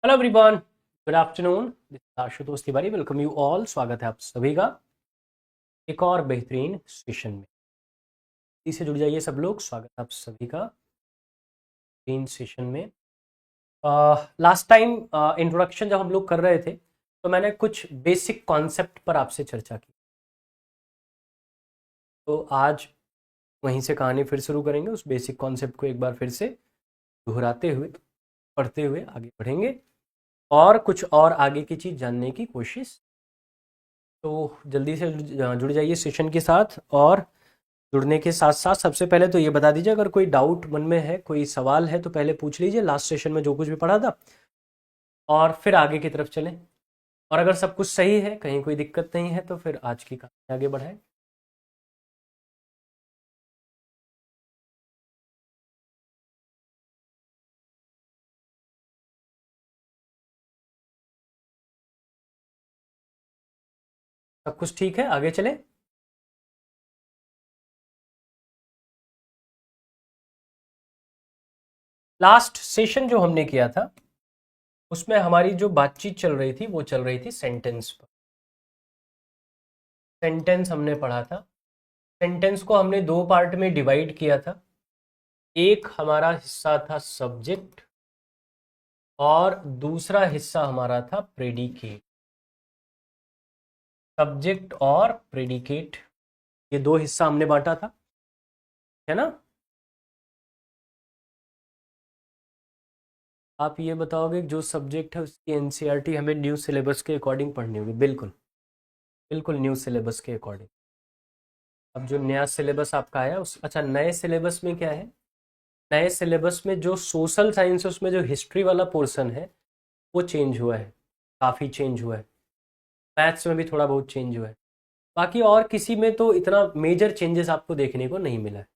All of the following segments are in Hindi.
Hello everyone, good afternoon. This is Ashutosh Tiwari. Welcome you all. स्वागत है आप सभी का एक और बेहतरीन सेशन में। इसी से जुड़ जाइए सब लोग। स्वागत है आप सभी का बेहतरीन सेशन में। लास्ट टाइम इंट्रोडक्शन जब हम लोग कर रहे थे तो मैंने कुछ बेसिक कॉन्सेप्ट पर आपसे चर्चा की। तो आज वहीं से कहानी फिर शुरू करेंगे। उस बेसिक कॉन्सेप्ट को एक बार फिर से दोहराते हुए पढ़ते हुए आगे बढ़ेंगे और कुछ और आगे की चीज़ जानने की कोशिश। तो जल्दी से जुड़ जाइए सेशन के साथ। और जुड़ने के साथ साथ सबसे पहले तो ये बता दीजिए, अगर कोई डाउट मन में है, कोई सवाल है तो पहले पूछ लीजिए लास्ट सेशन में जो कुछ भी पढ़ा था, और फिर आगे की तरफ चलें। और अगर सब कुछ सही है, कहीं कोई दिक्कत नहीं है, तो फिर आज की कहानी आगे बढ़ाएं। सब कुछ ठीक है, आगे चलें। लास्ट सेशन जो हमने किया था उसमें हमारी जो बातचीत चल रही थी वो चल रही थी सेंटेंस पर। सेंटेंस हमने पढ़ा था। सेंटेंस को हमने दो पार्ट में डिवाइड किया था। एक हमारा हिस्सा था सब्जेक्ट और दूसरा हिस्सा हमारा था प्रेडिकेट। सब्जेक्ट और प्रेडिकेट, ये दो हिस्सा हमने बांटा था, है ना। आप ये बताओगे जो सब्जेक्ट है उसकी एनसीईआरटी हमें न्यू सिलेबस के अकॉर्डिंग पढ़नी होगी। बिल्कुल बिल्कुल न्यू सिलेबस के अकॉर्डिंग। अब जो नया सिलेबस आपका आया उस अच्छा, नए सिलेबस में क्या है? नए सिलेबस में जो सोशल साइंस है उसमें जो हिस्ट्री वाला पोर्शन है वो चेंज हुआ है, काफ़ी चेंज हुआ है। मैथ्स में भी थोड़ा बहुत चेंज हुआ है। बाकी और किसी में तो इतना मेजर चेंजेस आपको देखने को नहीं मिला है।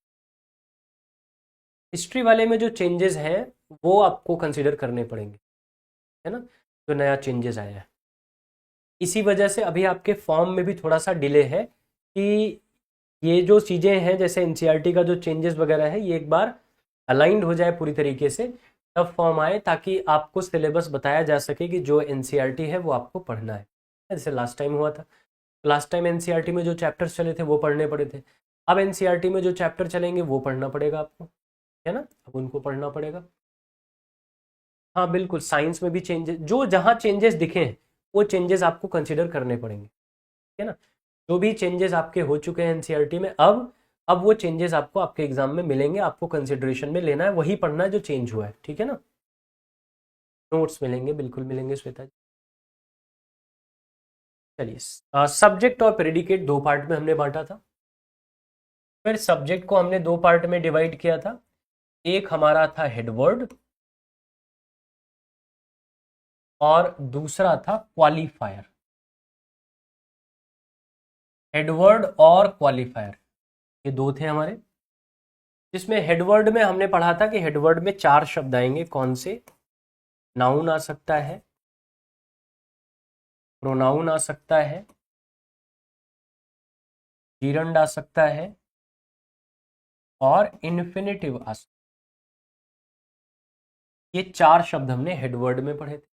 हिस्ट्री वाले में जो चेंजेस हैं वो आपको कंसिडर करने पड़ेंगे, है ना, जो नया चेंजेस आया है। इसी वजह से अभी आपके फॉर्म में भी थोड़ा सा डिले है कि ये जो चीज़ें हैं जैसे एनसीईआरटी का जो चेंजेस वगैरह है ये एक बार अलाइंड हो जाए पूरी तरीके से, तब फॉर्म आए, ताकि आपको सिलेबस बताया जा सके कि जो एनसीईआरटी है वो आपको पढ़ना है। जैसे लास्ट टाइम हुआ था। लास्ट टाइम एनसीईआरटी में जो चैप्टर्स चले थे वो पढ़ने पड़े थे। अब एनसीईआरटी में जो चैप्टर चलेंगे वो पढ़ना पड़ेगा आपको, है ना। अब उनको पढ़ना पड़ेगा। हाँ बिल्कुल, साइंस में भी चेंजेस, जो जहाँ चेंजेस दिखे हैं वो चेंजेस आपको कंसिडर करने पड़ेंगे, है ना। जो भी चेंजेस आपके हो चुके हैं एनसीईआरटी में, अब वो चेंजेस आपको आपके एग्जाम में मिलेंगे, आपको कंसिडरेशन में लेना है, वही पढ़ना है जो चेंज हुआ है, ठीक है ना। नोट्स मिलेंगे, बिल्कुल मिलेंगे श्वेता जी। चलिए, सब्जेक्ट और प्रेडिकेट दो पार्ट में हमने बांटा था। फिर सब्जेक्ट को हमने दो पार्ट में डिवाइड किया था। एक हमारा था हेडवर्ड और दूसरा था क्वालिफायर। हेडवर्ड और क्वालिफायर, ये दो थे हमारे। जिसमें हेडवर्ड में हमने पढ़ा था कि हेडवर्ड में चार शब्द आएंगे। कौन से? नाउन आ सकता है, प्रोनाउन आ सकता है, जीरंड आ सकता है और इन्फिनेटिव आ सकता है। ये चार शब्द हमने हेडवर्ड में पढ़े थे।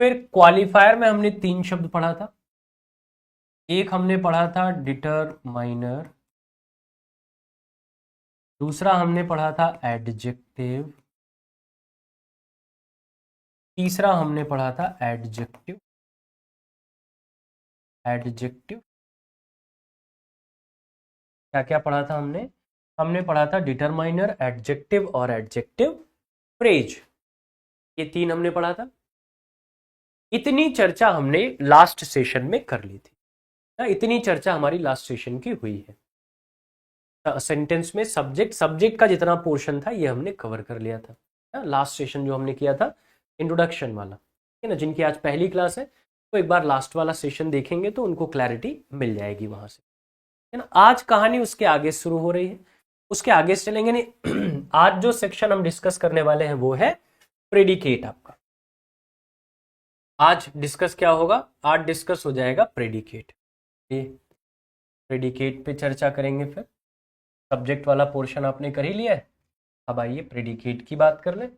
फिर क्वालिफायर में हमने तीन शब्द पढ़ा था। एक हमने पढ़ा था डिटरमाइनर, दूसरा हमने पढ़ा था एडजेक्टिव, तीसरा हमने पढ़ा था एडजेक्टिव। एडजेक्टिव क्या क्या पढ़ा था हमने? हमने पढ़ा था डिटरमाइनर, एडजेक्टिव और एडजेक्टिव फ्रेज। ये तीन हमने पढ़ा था। इतनी चर्चा हमने लास्ट सेशन में कर ली थी ना। इतनी चर्चा हमारी लास्ट सेशन की हुई है। सेंटेंस में सब्जेक्ट सब्जेक्ट का जितना पोर्शन था ये हमने कवर कर लिया था ना। लास्ट सेशन जो हमने किया था इंट्रोडक्शन वाला, है ना। जिनकी आज पहली क्लास है वो एक बार लास्ट वाला सेशन देखेंगे तो उनको क्लैरिटी मिल जाएगी वहां से, है ना। आज कहानी उसके आगे शुरू हो रही है, उसके आगे से चलेंगे नहीं। आज जो सेक्शन हम डिस्कस करने वाले हैं वो है प्रेडिकेट आपका। आज डिस्कस क्या होगा? आज डिस्कस हो जाएगा प्रेडिकेट। ये प्रेडिकेट पे चर्चा करेंगे। फिर सब्जेक्ट वाला पोर्शन आपने कर ही लिया है, अब आइए प्रेडिकेट की बात कर लें।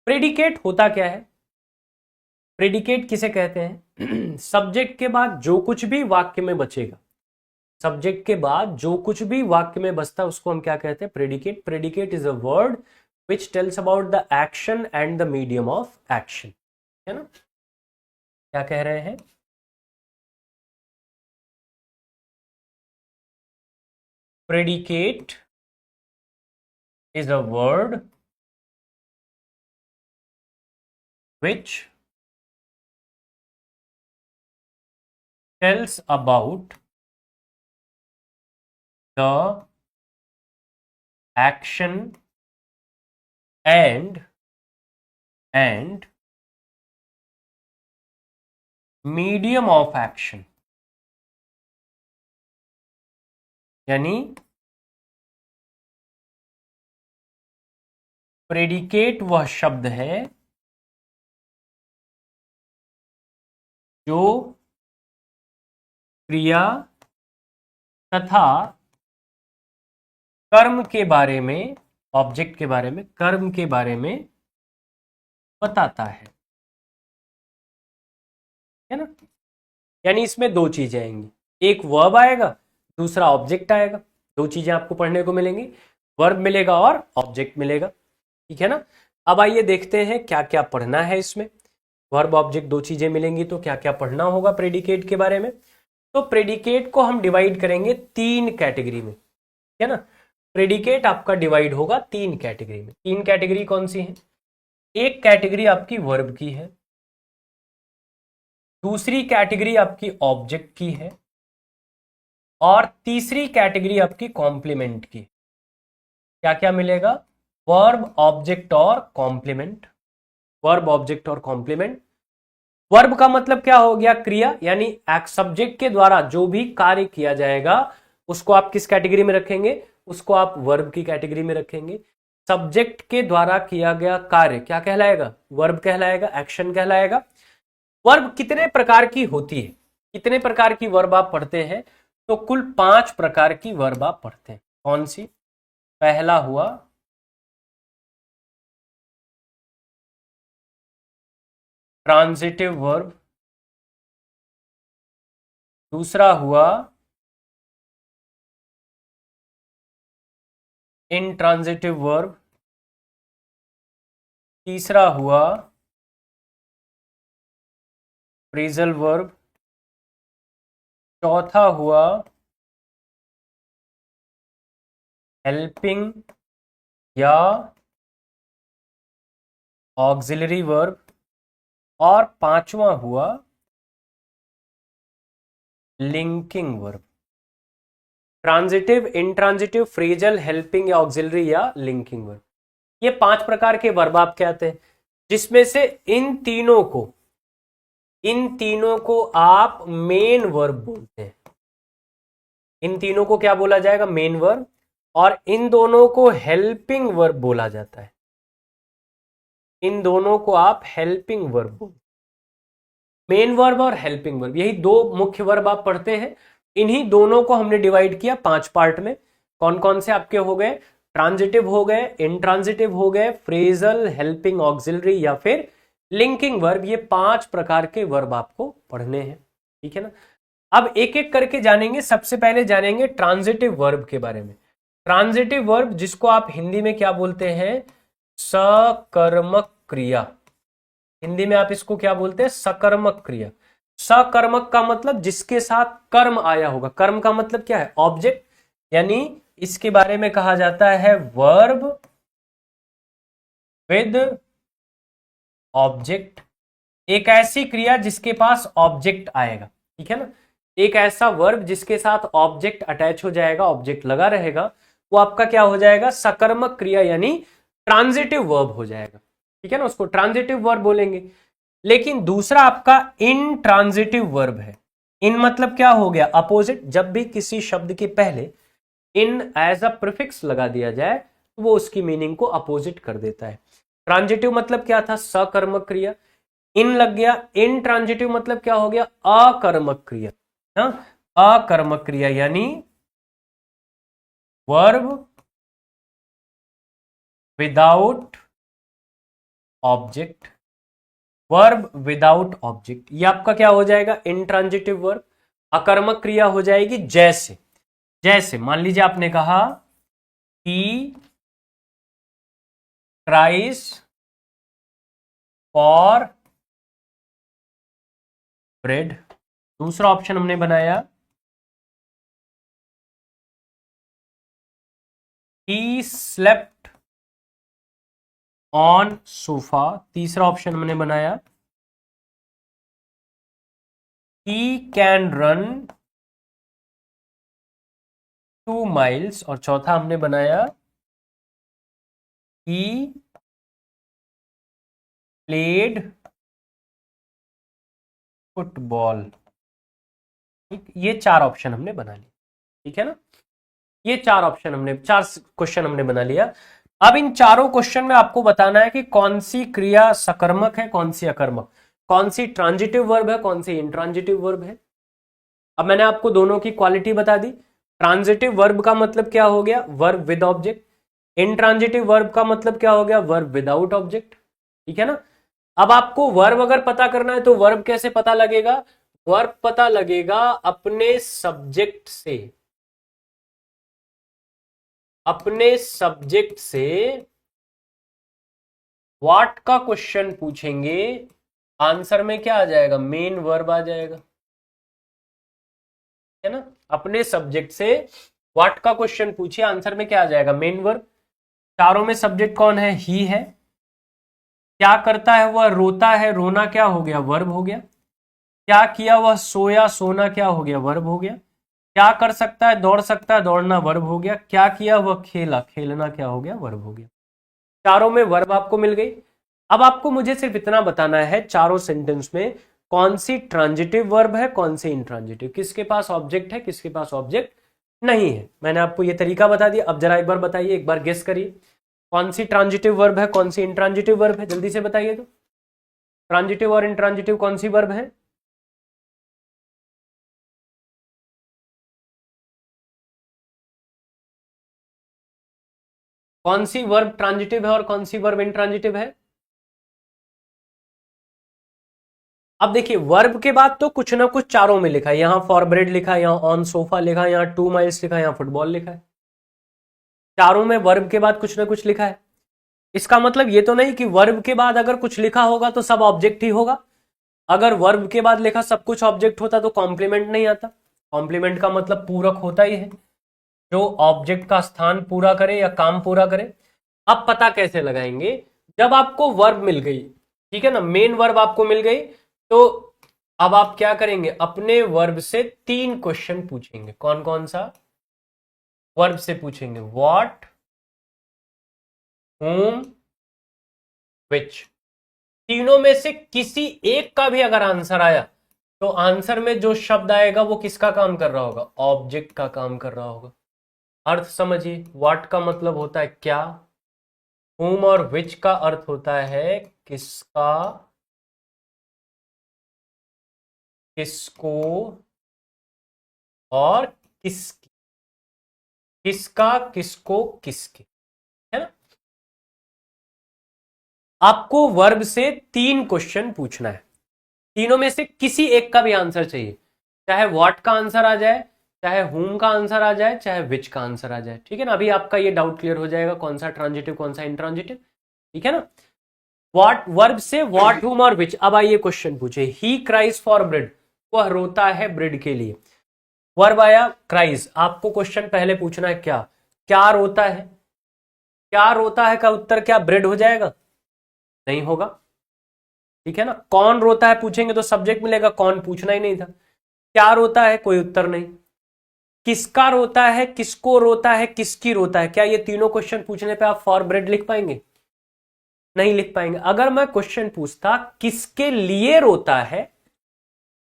प्रेडिकेट होता क्या है? प्रेडिकेट किसे कहते हैं? सब्जेक्ट के बाद जो कुछ भी वाक्य में बचेगा, सब्जेक्ट के बाद जो कुछ भी वाक्य में बचता है उसको हम क्या कहते हैं? Predicate. Predicate is a word which tells about the action and the medium of action, है ना? क्या कह रहे हैं? predicate is a word which tells about the action and medium of action। यानी प्रेडिकेट वह शब्द है जो क्रिया तथा कर्म के बारे में, ऑब्जेक्ट के बारे में, कर्म के बारे में बताता है ना? यानी इसमें दो चीजें आएंगी, एक वर्ब आएगा, दूसरा ऑब्जेक्ट आएगा। दो चीजें आपको पढ़ने को मिलेंगी, वर्ब मिलेगा और ऑब्जेक्ट मिलेगा, ठीक है ना? अब आइए देखते हैं क्या क्या पढ़ना है इसमें। वर्ब ऑब्जेक्ट दो चीजें मिलेंगी तो क्या क्या पढ़ना होगा प्रेडिकेट के बारे में। तो प्रेडिकेट को हम डिवाइड करेंगे तीन कैटेगरी में, है ना? प्रेडिकेट आपका डिवाइड होगा तीन कैटेगरी में। तीन कैटेगरी कौन सी है? एक कैटेगरी आपकी वर्ब की है, दूसरी कैटेगरी आपकी ऑब्जेक्ट की है, और तीसरी कैटेगरी आपकी कॉम्प्लीमेंट की। क्या क्या मिलेगा? वर्ब, ऑब्जेक्ट और कॉम्प्लीमेंट। वर्ब, ऑब्जेक्ट और कॉम्प्लीमेंट। वर्ब का मतलब क्या हो गया? क्रिया, यानी एक सब्जेक्ट के द्वारा जो भी कार्य किया जाएगा उसको आप किस कैटेगरी में रखेंगे? उसको आप वर्ब की कैटेगरी में रखेंगे। सब्जेक्ट के द्वारा किया गया कार्य क्या कहलाएगा? वर्ब कहलाएगा, एक्शन कहलाएगा। वर्ब कितने प्रकार की होती है? कितने प्रकार की वर्ब आप पढ़ते हैं? तो कुल 5 प्रकार की वर्ब आप पढ़ते हैं। कौन सी? पहला हुआ ट्रांजिटिव वर्ब, दूसरा हुआ इनट्रांजिटिव वर्ब, तीसरा हुआ फ्रेजल वर्ब, चौथा हुआ हेल्पिंग या ऑक्सिलरी वर्ब, और पांचवा हुआ linking verb. Transitive, intransitive, phrasal, helping या ऑक्सिलरी या लिंकिंग वर्ब, ये 5 प्रकार के वर्ब आप कहते हैं, जिसमें से इन तीनों को आप मेन वर्ब बोलते हैं। इन तीनों को क्या बोला जाएगा? Main verb. और इन दोनों को हेल्पिंग वर्ब बोला जाता है। इन दोनों को आप हेल्पिंग वर्ब बोलते हैं। मेन वर्ब और हेल्पिंग वर्ब, यही दो मुख्य वर्ब आप पढ़ते हैं। इन्हीं दोनों को हमने डिवाइड किया 5 पार्ट में। कौन कौन से आपके हो गए? ट्रांजिटिव हो गए, इनट्रांजिटिव हो गए, फ्रेजल, हेल्पिंग, ऑक्सिलरी या फिर लिंकिंग वर्ब। ये 5 प्रकार के वर्ब आपको पढ़ने हैं, ठीक है ना? अब एक एक करके जानेंगे। सबसे पहले जानेंगे ट्रांजिटिव वर्ब के बारे में। ट्रांजिटिव वर्ब, जिसको आप हिंदी में क्या बोलते हैं? सकर्मक क्रिया। हिंदी में आप इसको क्या बोलते हैं? सकर्मक क्रिया। सकर्मक का मतलब जिसके साथ कर्म आया होगा। कर्म का मतलब क्या है? ऑब्जेक्ट। यानी इसके बारे में कहा जाता है वर्ब विद ऑब्जेक्ट। एक ऐसी क्रिया जिसके पास ऑब्जेक्ट आएगा, ठीक है ना? एक ऐसा वर्ब जिसके साथ ऑब्जेक्ट अटैच हो जाएगा, ऑब्जेक्ट लगा रहेगा, वो आपका क्या हो जाएगा? सकर्मक क्रिया, यानी ट्रांजिटिव वर्ब हो जाएगा, ठीक है ना? उसको ट्रांजिटिव वर्ब बोलेंगे। लेकिन दूसरा आपका इनट्रांजिटिव वर्ब है। इन मतलब क्या हो गया? अपोजिट। जब भी किसी शब्द के पहले इन एज अ प्रीफिक्स लगा दिया जाए तो वो उसकी मीनिंग को अपोजिट कर देता है। ट्रांजिटिव मतलब क्या था? सकर्मक क्रिया। इन लग गया। इनट्रांजिटिव मतलब क्या हो गया? अकर्मक क्रिया। हाँ, अकर्मक क्रिया, यानी verb without object, verb without object, ये आपका क्या हो जाएगा, इंट्रांजिटिव वर्ब। अकर्मक क्रिया हो जाएगी जैसे, जैसे मान लीजिए आपने कहा ही ट्राइज फॉर ब्रेड। दूसरा ऑप्शन हमने बनाया ही स्लेप्ट ऑन सोफा। तीसरा ऑप्शन हमने बनाया ही कैन रन 2 miles। और चौथा हमने बनाया ही प्लेड फुटबॉल। ठीक, ये 4 ऑप्शन हमने बना लिए, ठीक है ना। ये 4 ऑप्शन हमने, 4 क्वेश्चन हमने बना लिया। अब इन चारों क्वेश्चन में आपको बताना है कि कौन सी क्रिया सकर्मक है, कौन सी अकर्मक, कौन सी ट्रांजिटिव वर्ब है, कौन सी इंट्रांजिटिव वर्ब है। अब मैंने आपको दोनों की क्वालिटी बता दी। ट्रांजिटिव वर्ब का मतलब क्या हो गया, verb with object. Intransitive verb का मतलब क्या हो गया, वर्ब विदाउट ऑब्जेक्ट, ठीक है ना। अब आपको वर्ब अगर पता करना है तो वर्ब कैसे पता लगेगा, वर्ब पता लगेगा अपने सब्जेक्ट से, अपने सब्जेक्ट से व्हाट का क्वेश्चन पूछेंगे, आंसर में क्या आ जाएगा, मेन वर्ब आ जाएगा, है ना। अपने सब्जेक्ट से व्हाट का क्वेश्चन पूछिए, आंसर में क्या आ जाएगा, मेन वर्ब। चारों में सब्जेक्ट कौन है, ही है। क्या करता है वह, रोता है, रोना क्या हो गया, वर्ब हो गया। क्या किया वह, सोया, सोना क्या हो गया, वर्ब हो गया। क्या कर सकता है, दौड़ सकता है, दौड़ना वर्ब हो गया। क्या किया वह, खेला, खेलना क्या हो गया, वर्ब हो गया। चारों में वर्ब आपको मिल गई। अब आपको मुझे सिर्फ इतना बताना है चारों सेंटेंस में कौन सी ट्रांजिटिव वर्ब है, कौन सी इंट्रांजिटिव, किसके पास ऑब्जेक्ट है, किसके पास ऑब्जेक्ट नहीं है। मैंने आपको ये तरीका बता दिया। अब जरा एक बार बताइए, एक बार गेस करिए कौन सी ट्रांजिटिव वर्ब है, कौन सी इंट्रांजिटिव वर्ब है, जल्दी से बताइए। तो ट्रांजिटिव और इंट्रांजिटिव कौन सी वर्ब है, कौन सी वर्ब ट्रांजिटिव है और कौन सी वर्ब इंट्रांजिटिव है। अब देखिए वर्ब के बाद तो कुछ ना कुछ चारों में लिखा है, यहां फॉर ब्रेड लिखा है, यहां ऑन सोफा लिखा है, यहां 2 miles लिखा है, यहां फुटबॉल लिखा है। चारों में वर्ब के बाद कुछ ना कुछ लिखा है। इसका मतलब ये तो नहीं कि वर्ब के बाद अगर कुछ लिखा होगा तो सब ऑब्जेक्ट ही होगा। अगर वर्ब के बाद लिखा सब कुछ ऑब्जेक्ट होता तो कॉम्प्लीमेंट नहीं आता। कॉम्प्लीमेंट का मतलब पूरक होता ही है, जो ऑब्जेक्ट का स्थान पूरा करे या काम पूरा करे। अब पता कैसे लगाएंगे, जब आपको वर्ब मिल गई, ठीक है ना, मेन वर्ब आपको मिल गई, तो अब आप क्या करेंगे, अपने वर्ब से 3 क्वेश्चन पूछेंगे। कौन कौन सा, वर्ब से पूछेंगे व्हाट, whom, which। तीनों में से किसी एक का भी अगर आंसर आया तो आंसर में जो शब्द आएगा वो किसका काम कर रहा होगा, ऑब्जेक्ट का काम कर रहा होगा। अर्थ समझिए, व्हाट का मतलब होता है क्या, whom और which का अर्थ होता है किसका, किसको और किसकी, किसका, किसको, किसके, है ना। आपको वर्ब से 3 क्वेश्चन पूछना है, तीनों में से किसी एक का भी आंसर चाहिए। चाहे व्हाट का आंसर आ जाए, चाहे हुम का आंसर आ जाए, चाहे विच का आंसर आ जाए, ठीक है ना। अभी आपका ये डाउट क्लियर हो जाएगा कौन सा ट्रांजिटिव कौन सा इंट्रांजिटिव, ठीक है ना। व्हाट, वर्ब से व्हाट, हुम और विच। अब आइए क्वेश्चन पूछे, ही क्राइज फॉर ब्रेड, वह रोता है ब्रेड के लिए। वर्ब आया क्राइज, आपको क्वेश्चन पहले पूछना है क्या, क्या रोता है। क्या रोता है का उत्तर क्या ब्रेड हो जाएगा, नहीं होगा, ठीक है ना। कौन रोता है पूछेंगे तो सब्जेक्ट मिलेगा, कौन पूछना ही नहीं था। क्या रोता है, कोई उत्तर नहीं। किसका रोता है, किसको रोता है, किसकी रोता है, क्या ये तीनों क्वेश्चन पूछने पे आप फॉर ब्रेड लिख पाएंगे, नहीं लिख पाएंगे। अगर मैं क्वेश्चन पूछता किसके लिए रोता है,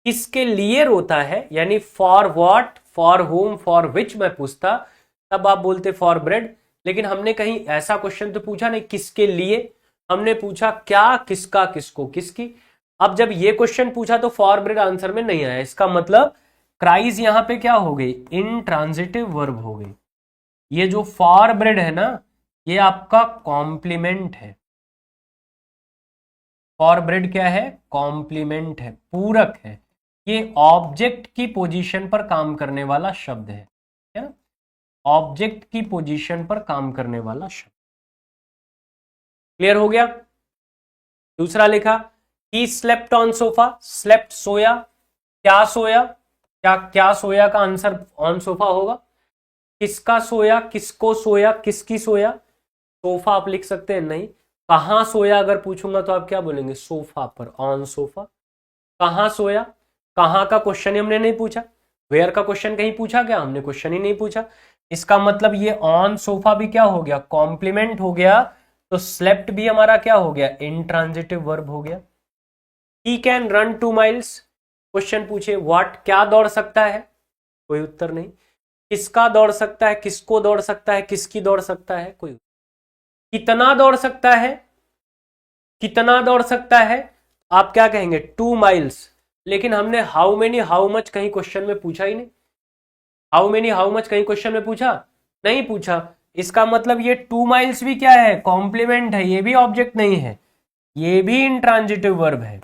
किसके लिए रोता है, यानी for what, for home, for which मैं पूछता, तब आप बोलते फॉर ब्रेड। लेकिन हमने कहीं ऐसा क्वेश्चन तो पूछा नहीं किसके लिए, हमने पूछा क्या, किसका, किसको, किसकी। अब जब ये क्वेश्चन पूछा तो फॉर ब्रेड आंसर में नहीं आया, इसका मतलब क्राइज यहां पे क्या हो गई, इंट्रांजिटिव वर्ब हो गई। ये जो फॉर ब्रेड है ना, ये आपका कॉम्प्लीमेंट है, फॉरवर्ड क्या है? कॉम्प्लीमेंट है, पूरक है। ये ऑब्जेक्ट की पोजीशन पर काम करने वाला शब्द है ना? ऑब्जेक्ट की पोजीशन पर काम करने वाला शब्द। क्लियर हो गया? दूसरा लिखा, he slept on sofa, slept सोया, क्या सोया, क्या क्या सोया का आंसर ऑन सोफा होगा। किसका सोया, किसको सोया, किसकी सोया, सोफा आप लिख सकते हैं नहीं। कहां सोया अगर पूछूंगा तो आप क्या बोलेंगे? सोफा पर, ऑन सोफा। कहां सोया, कहां का क्वेश्चन ही हमने नहीं पूछा। वेयर का क्वेश्चन कहीं पूछा क्या? हमने क्वेश्चन ही नहीं पूछा। इसका मतलब ये ऑन सोफा भी क्या हो गया? कॉम्प्लीमेंट हो गया। तो स्लेप्ट भी हमारा क्या हो गया? इंट्रांजिटिव वर्ब हो गया। He can run 2 miles, question पूछे व्हाट, क्या दौड़ सकता है? कोई उत्तर नहीं। किसका दौड़ सकता है, किसको दौड़ सकता है, किसकी दौड़ सकता है? कोई। कितना दौड़ सकता है, कितना दौड़ सकता है, आप क्या कहेंगे? 2 माइल्स। लेकिन हमने हाउ मेनी हाउ मच कहीं क्वेश्चन में पूछा ही नहीं। हाउ मेनी हाउ मच कहीं क्वेश्चन में पूछा नहीं पूछा। इसका मतलब ये 2 माइल्स भी क्या है? कॉम्प्लीमेंट है, ये भी ऑब्जेक्ट नहीं है, ये भी इंट्रांजिटिव वर्ब है।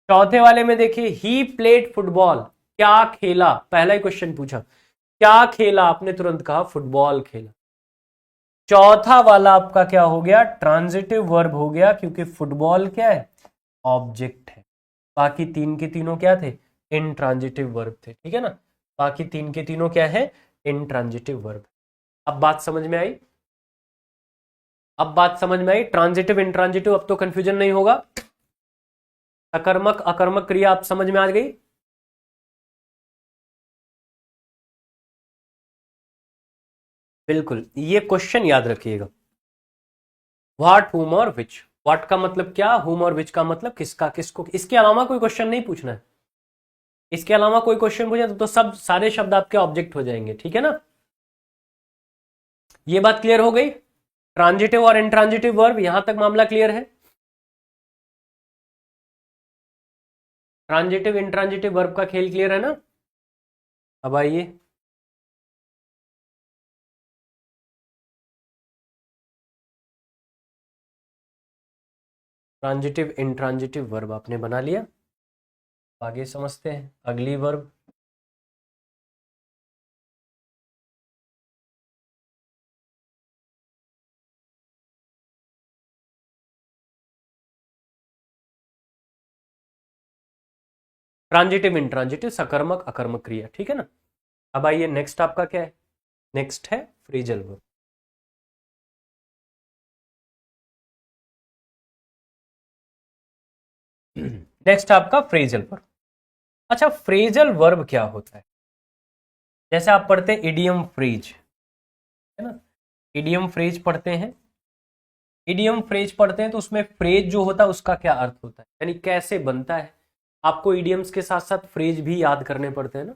चौथे वाले में देखिए, ही प्लेड फुटबॉल, क्या खेला, पहला ही क्वेश्चन पूछा क्या खेला, आपने तुरंत कहा फुटबॉल खेला। चौथा वाला आपका क्या हो गया? ट्रांजिटिव वर्ब हो गया, क्योंकि फुटबॉल क्या है? ऑब्जेक्ट है। बाकी तीन के तीनों क्या थे? इंट्रांजिटिव वर्ब थे, ठीक है ना? बाकी तीन के तीनों क्या है? Intransitive verb. अब बात समझ में आई? अब बात समझ में आई? ट्रांजिटिव इंट्रांजिटिव, अब तो कंफ्यूजन नहीं होगा। सकर्मक अकर्मक क्रिया आप समझ में आ गई? बिल्कुल, ये क्वेश्चन याद रखिएगा। व्हाट, हुम और विच। व्हाट का मतलब क्या, हुम और विच का मतलब किसका किसको। इसके अलावा कोई क्वेश्चन नहीं पूछना है। इसके अलावा कोई क्वेश्चन पूछे तो सब सारे शब्द आपके ऑब्जेक्ट हो जाएंगे, ठीक है ना? ये बात क्लियर हो गई? ट्रांजिटिव और इंट्रांजिटिव वर्ब, यहां तक मामला क्लियर है? ट्रांजिटिव इंट्रांजिटिव वर्ब का खेल क्लियर है ना? अब आइए, ट्रांजिटिव इंट्रांजिटिव वर्ब आपने बना लिया। आगे समझते हैं अगली वर्ब। ट्रांजिटिव इंट्रांजिटिव, सकर्मक अकर्मक क्रिया, ठीक है ना? अब आइए नेक्स्ट आपका क्या है? नेक्स्ट है फ्रेजल वर्ब। नेक्स्ट आपका फ्रेजल वर्ब। अच्छा, फ्रेजल वर्ब क्या होता है? जैसे आप पढ़ते हैं इडियम फ्रेज, है ना? इडियम फ्रेज पढ़ते हैं। इडियम फ्रेज पढ़ते हैं तो उसमें फ्रेज जो होता है उसका क्या अर्थ होता है, यानी कैसे बनता है। आपको इडियम्स के साथ साथ फ्रेज भी याद करने पड़ते हैं ना।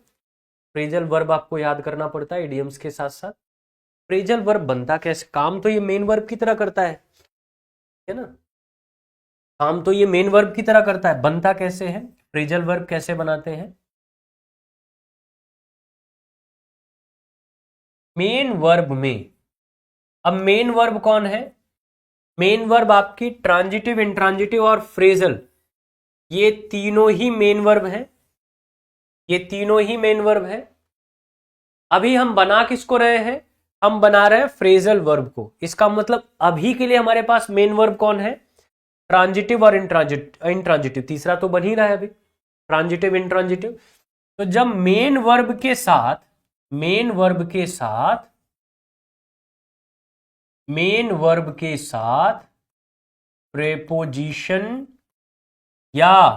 फ्रेजल वर्ब आपको याद करना पड़ता है इडियम्स के साथ साथ। फ्रेजल वर्ब बनता कैसे? काम तो ये मेन वर्ब की तरह करता है ना? काम तो ये मेन वर्ब की तरह करता है, बनता कैसे है? फ्रेजल वर्ब कैसे बनाते हैं? मेन वर्ब में, अब मेन वर्ब कौन है? मेन वर्ब आपकी ट्रांजिटिव इंट्रांजिटिव और फ्रेजल, ये तीनों ही मेन वर्ब हैं। ये तीनों ही मेन वर्ब है। अभी हम बना किसको रहे हैं? हम बना रहे हैं फ्रेजल वर्ब को। इसका मतलब अभी के लिए हमारे पास मेन वर्ब कौन है? ट्रांजिटिव और इंट्रांजिटिव। तीसरा तो बन ही रहा है अभी, ट्रांजिटिव इंट्रांजिटिव। तो जब मेन वर्ब के साथ, मेन वर्ब के साथ, मेन वर्ब के साथ प्रेपोजिशन या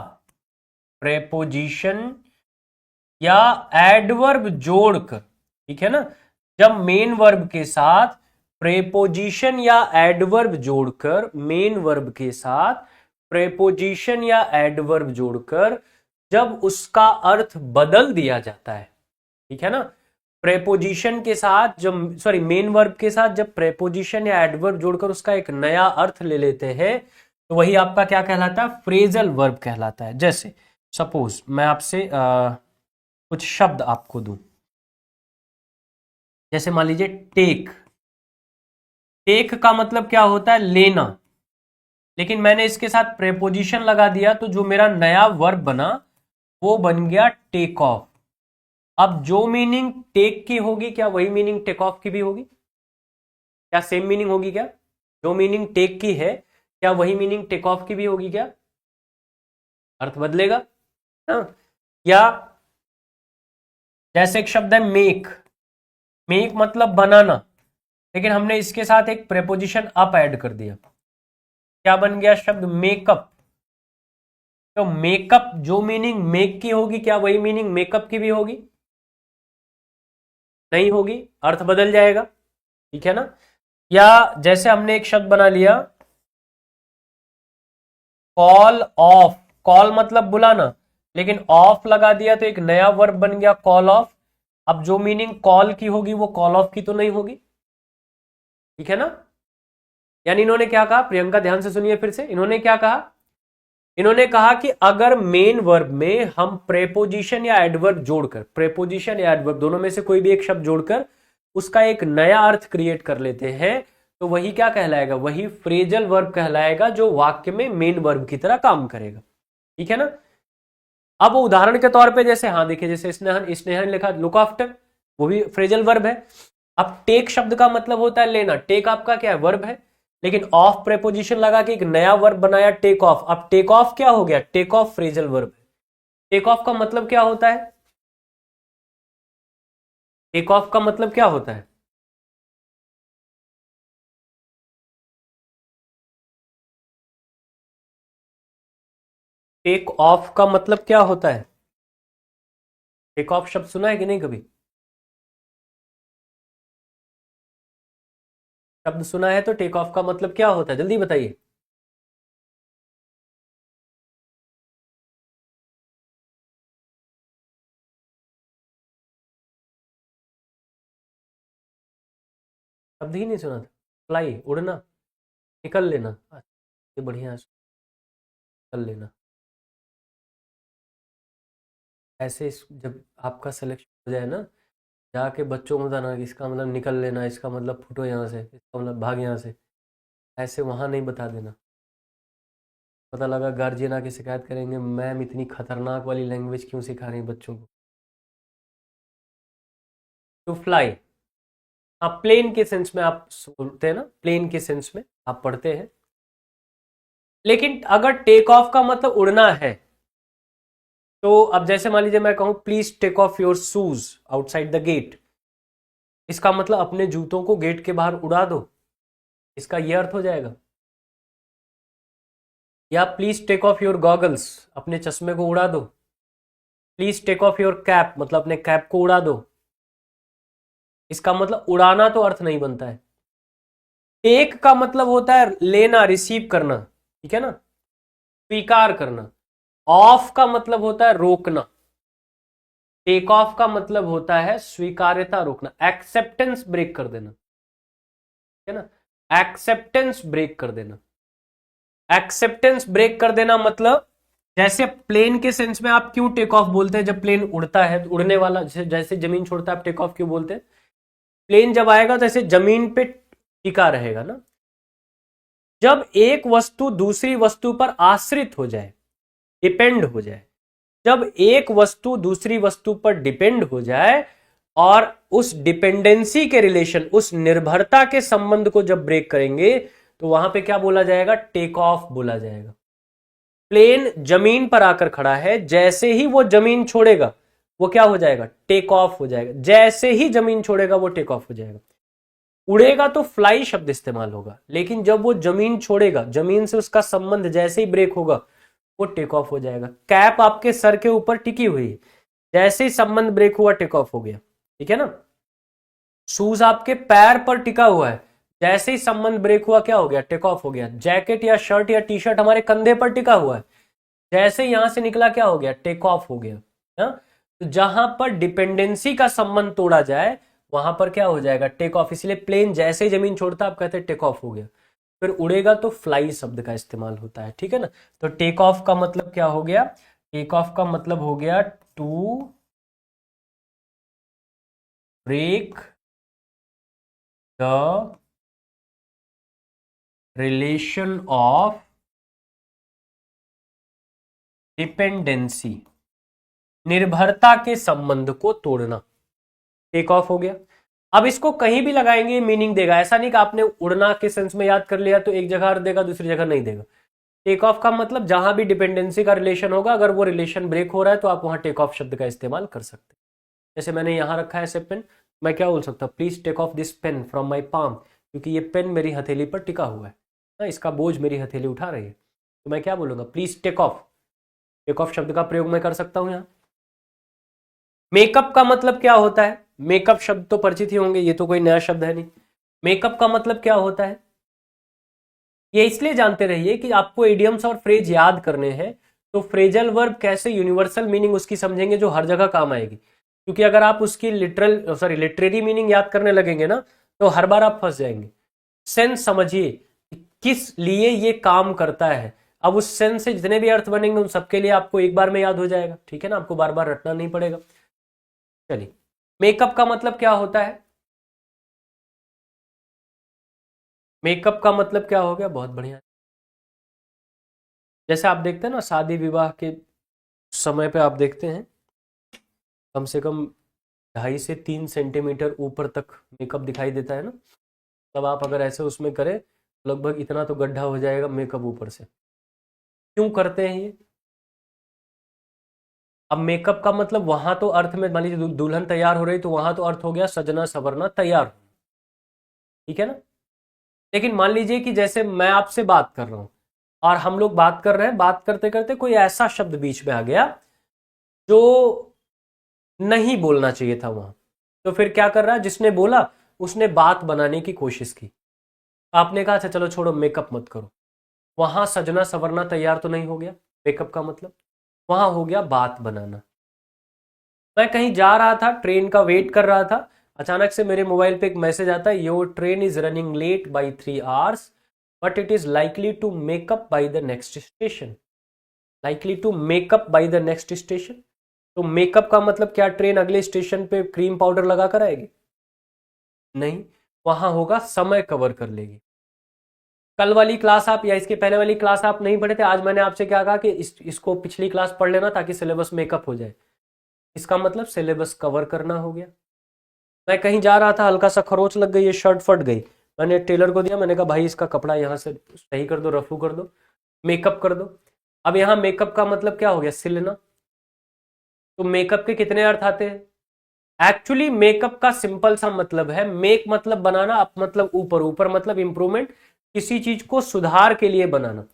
प्रेपोजिशन या एडवर्ब जोड़कर, ठीक है ना? जब मेन वर्ब के साथ प्रेपोजिशन या एडवर्ब जोड़कर, मेन वर्ब के साथ प्रेपोजिशन या एडवर्ब जोड़कर जब उसका अर्थ बदल दिया जाता है, ठीक है ना? प्रेपोजिशन के साथ जब, सॉरी, मेन वर्ब के साथ जब प्रेपोजिशन या एडवर्ब जोड़कर उसका एक नया अर्थ ले लेते हैं, तो वही आपका क्या कहलाता है? फ्रेजल वर्ब कहलाता है। जैसे सपोज मैं आपसे कुछ शब्द आपको दूं, जैसे मान लीजिए टेक। टेक का मतलब क्या होता है? लेना। लेकिन मैंने इसके साथ प्रेपोजिशन लगा दिया तो जो मेरा नया वर्ब बना वो बन गया टेक ऑफ। अब जो मीनिंग टेक की होगी क्या वही मीनिंग टेक ऑफ की भी होगी? क्या सेम मीनिंग होगी क्या? जो मीनिंग टेक की है क्या वही मीनिंग टेक ऑफ की भी होगी क्या? अर्थ बदलेगा ना? या जैसे एक शब्द है मेक, मेक मतलब बनाना, लेकिन हमने इसके साथ एक प्रेपोजिशन अप ऐड कर दिया, क्या बन गया शब्द मेकअप। तो मेकअप जो मीनिंग मेक की होगी क्या वही मीनिंग मेकअप की भी होगी? नहीं होगी, अर्थ बदल जाएगा। ठीक है ना? या जैसे हमने एक शब्द बना लिया कॉल ऑफ, कॉल मतलब बुलाना, लेकिन ऑफ लगा दिया तो एक नया वर्ब बन गया कॉल ऑफ। अब जो मीनिंग कॉल की होगी वो कॉल ऑफ की तो नहीं होगी। ठीक है ना? यानी इन्होंने क्या कहा, प्रियंका ध्यान से सुनिए फिर से, इन्होंने क्या कहा, इन्होंने कहा कि अगर मेन वर्ब में हम प्रेपोजिशन या एडवर्ब जोड़कर, प्रेपोजिशन या एडवर्ब दोनों में से कोई भी एक शब्द जोड़कर उसका एक नया अर्थ क्रिएट कर लेते हैं तो वही क्या कहलाएगा, वही फ्रेजल वर्ब कहलाएगा जो वाक्य में मेन वर्ब की तरह काम करेगा। ठीक है ना? अब उदाहरण के तौर पे जैसे, हाँ देखिए, जैसे स्नेहन, स्नेहन लिखा लुक आफ्टर, वो भी फ्रेजल वर्ब है। अब टेक शब्द का मतलब होता है लेना, टेक आपका क्या है, वर्ब है, लेकिन ऑफ प्रेपोजिशन लगा के एक नया वर्ब बनाया टेक ऑफ। अब टेक ऑफ क्या हो गया, टेक ऑफ फ्रेजल वर्ब है। टेक ऑफ का मतलब क्या होता है, टेक ऑफ का मतलब क्या होता है? टेक ऑफ का मतलब क्या होता है? टेक ऑफ शब्द सुना है कि नहीं कभी? शब्द सुना है तो टेक ऑफ का मतलब क्या होता है, जल्दी बताइए। शब्द ही नहीं सुना था? फ्लाई, उड़ना, निकल लेना, ये बढ़िया है, निकल लेना। ऐसे जब आपका सिलेक्शन हो जाए ना, जाके बच्चों को बताना कि इसका मतलब निकल लेना, इसका मतलब फुटो यहाँ से, इसका मतलब भाग यहाँ से, ऐसे वहाँ नहीं बता देना। पता लगा गार्जियन आके शिकायत करेंगे, मैम इतनी खतरनाक वाली लैंग्वेज क्यों सिखा रही हैं बच्चों को। टू फ्लाई, हाँ प्लेन के सेंस में आप बोलते हैं ना, प्लेन के सेंस में आप पढ़ते हैं। लेकिन अगर टेक ऑफ का मतलब उड़ना है तो अब जैसे मान लीजिए मैं कहूं please take off your shoes outside the gate, इसका मतलब अपने जूतों को गेट के बाहर उड़ा दो, इसका यह अर्थ हो जाएगा। या please take off your goggles, अपने चश्मे को उड़ा दो। Please take off your cap मतलब अपने कैप को उड़ा दो, इसका मतलब उड़ाना तो अर्थ नहीं बनता है। टेक का मतलब होता है लेना, रिसीव करना, ठीक है ना, स्वीकार करना। ऑफ का मतलब होता है रोकना। टेक ऑफ का मतलब होता है स्वीकार्यता रोकना, एक्सेप्टेंस ब्रेक कर देना, है ना, एक्सेप्टेंस ब्रेक कर देना। एक्सेप्टेंस ब्रेक कर देना मतलब, जैसे प्लेन के सेंस में आप क्यों टेक ऑफ बोलते हैं, जब प्लेन उड़ता है, उड़ने वाला जैसे जमीन छोड़ता है आप टेक ऑफ क्यों बोलते हैं? प्लेन जब आएगा तो ऐसे जमीन पे टिका रहेगा ना। जब एक वस्तु दूसरी वस्तु पर आश्रित हो जाए, डिपेंड हो जाए, जब एक वस्तु दूसरी वस्तु पर डिपेंड हो जाए और उस डिपेंडेंसी के रिलेशन, उस निर्भरता के संबंध को जब ब्रेक करेंगे तो वहां पे क्या बोला जाएगा, टेक ऑफ बोला जाएगा। प्लेन जमीन पर आकर खड़ा है, जैसे ही वो जमीन छोड़ेगा वो क्या हो जाएगा, टेक ऑफ हो जाएगा। जैसे ही जमीन छोड़ेगा वो टेक ऑफ हो जाएगा। उड़ेगा तो फ्लाई शब्द इस्तेमाल होगा, लेकिन जब वो जमीन छोड़ेगा, जमीन से उसका संबंध जैसे ही ब्रेक होगा वो टेक ऑफ हो जाएगा। कैप आपके सर के ऊपर टिकी हुई है, जैसे ही संबंध ब्रेक हुआ टेक ऑफ हो गया। ठीक है ना? शूज आपके पैर पर टिका हुआ है, जैसे ही संबंध ब्रेक हुआ क्या हो गया, टेक ऑफ हो गया। जैकेट या शर्ट या टी शर्ट हमारे कंधे पर टिका हुआ है, जैसे यहां से निकला क्या हो गया, टेक ऑफ हो गया। हा? तो जहां पर डिपेंडेंसी का संबंध तोड़ा जाए वहां पर क्या हो जाएगा, टेक ऑफ। इसलिए प्लेन जैसे ही जमीन छोड़ता आप कहते हैं टेक ऑफ हो गया। फिर उड़ेगा तो फ्लाई शब्द का इस्तेमाल होता है। ठीक है ना? तो टेक ऑफ का मतलब क्या हो गया, टेक ऑफ का मतलब हो गया to break the relation of dependency, निर्भरता के संबंध को तोड़ना, टेक ऑफ हो गया। अब इसको कहीं भी लगाएंगे मीनिंग देगा, ऐसा नहीं कि आपने उड़ना के सेंस में याद कर लिया तो एक जगह देगा दूसरी जगह नहीं देगा। टेक ऑफ का मतलब जहां भी डिपेंडेंसी का रिलेशन होगा, अगर वो रिलेशन ब्रेक हो रहा है तो आप वहां टेक ऑफ शब्द का इस्तेमाल कर सकते हैं। जैसे मैंने यहां रखा है ऐसे पेन, मैं क्या बोल सकता हूँ, please take off this pen from my palm, क्योंकि ये पेन मेरी हथेली पर टिका हुआ है ना, इसका बोझ मेरी हथेली उठा रही है, तो मैं क्या बोलूंगा, please take off. Take off शब्द का प्रयोग मैं कर सकता हूं यहां। मेकअप का मतलब क्या होता है, मेकअप शब्द तो परिचित ही होंगे, ये तो कोई नया शब्द है नहीं। मेकअप का मतलब क्या होता है, ये इसलिए जानते रहिए कि आपको इडियम्स और फ्रेज याद करने हैं, तो फ्रेजल वर्ब कैसे यूनिवर्सल मीनिंग उसकी समझेंगे जो हर जगह काम आएगी, क्योंकि अगर आप उसकी लिटरेरी मीनिंग याद करने लगेंगे ना तो हर बार आप फंस जाएंगे। सेंस समझिए किस लिए ये काम करता है, अब उस सेंस से जितने भी अर्थ बनेंगे उन सबके लिए आपको एक बार में याद हो जाएगा, ठीक है ना, आपको बार बार रटना नहीं पड़ेगा। चलिए, मेकअप का मतलब क्या होता है, मेकअप का मतलब क्या हो गया, बहुत बढ़िया। जैसे आप देखते हैं ना शादी विवाह के समय पे आप देखते हैं कम से कम 2.5 से 3 सेंटीमीटर ऊपर तक मेकअप दिखाई देता है ना, तब आप अगर ऐसे उसमें करें लगभग इतना तो गड्ढा हो जाएगा मेकअप ऊपर से। क्यों करते हैं ये, अब मेकअप का मतलब वहां तो अर्थ में मान लीजिए दुल्हन तैयार हो रही तो वहां तो अर्थ हो गया सजना सवरना तैयार, ठीक है ना। लेकिन मान लीजिए कि जैसे मैं आपसे बात कर रहा हूं और हम लोग बात कर रहे हैं, बात करते करते कोई ऐसा शब्द बीच में आ गया जो नहीं बोलना चाहिए था वहां, तो फिर क्या कर रहा है जिसने बोला, उसने बात बनाने की कोशिश की, आपने कहा अच्छा चलो छोड़ो मेकअप मत करो, वहां सजना सवरना तैयार तो नहीं हो गया मेकअप का मतलब, वहां हो गया बात बनाना। मैं कहीं जा रहा था, ट्रेन का वेट कर रहा था, अचानक से मेरे मोबाइल पे एक मैसेज आता है, your train is running late by 3 hours but it is likely to make up by the next station, likely to make up by the next station. तो मेकअप का मतलब क्या ट्रेन अगले स्टेशन पे क्रीम पाउडर लगा कर आएगी, नहीं, वहां होगा समय कवर कर लेगी। कल वाली क्लास आप या इसके पहले वाली क्लास आप नहीं पढ़े थे, आज मैंने आपसे क्या कहा कि इसको पिछली क्लास पढ़ लेना ताकि सिलेबस मेकअप हो जाए, इसका मतलब सिलेबस कवर करना हो गया। मैं कहीं जा रहा था, हल्का सा खरोच लग गई, ये शर्ट फट गई, मैंने टेलर को दिया, मैंने कहा भाई इसका कपड़ा यहाँ से सही कर दो, रफू कर दो, मेकअप कर दो। अब यहाँ मेकअप का मतलब क्या हो गया, सिलना। तो मेकअप के कितने अर्थ आते हैं, एक्चुअली मेकअप का सिंपल सा मतलब है, मेक मतलब बनाना, अप मतलब ऊपर, ऊपर मतलब इंप्रूवमेंट, किसी चीज को सुधार के लिए बनाना।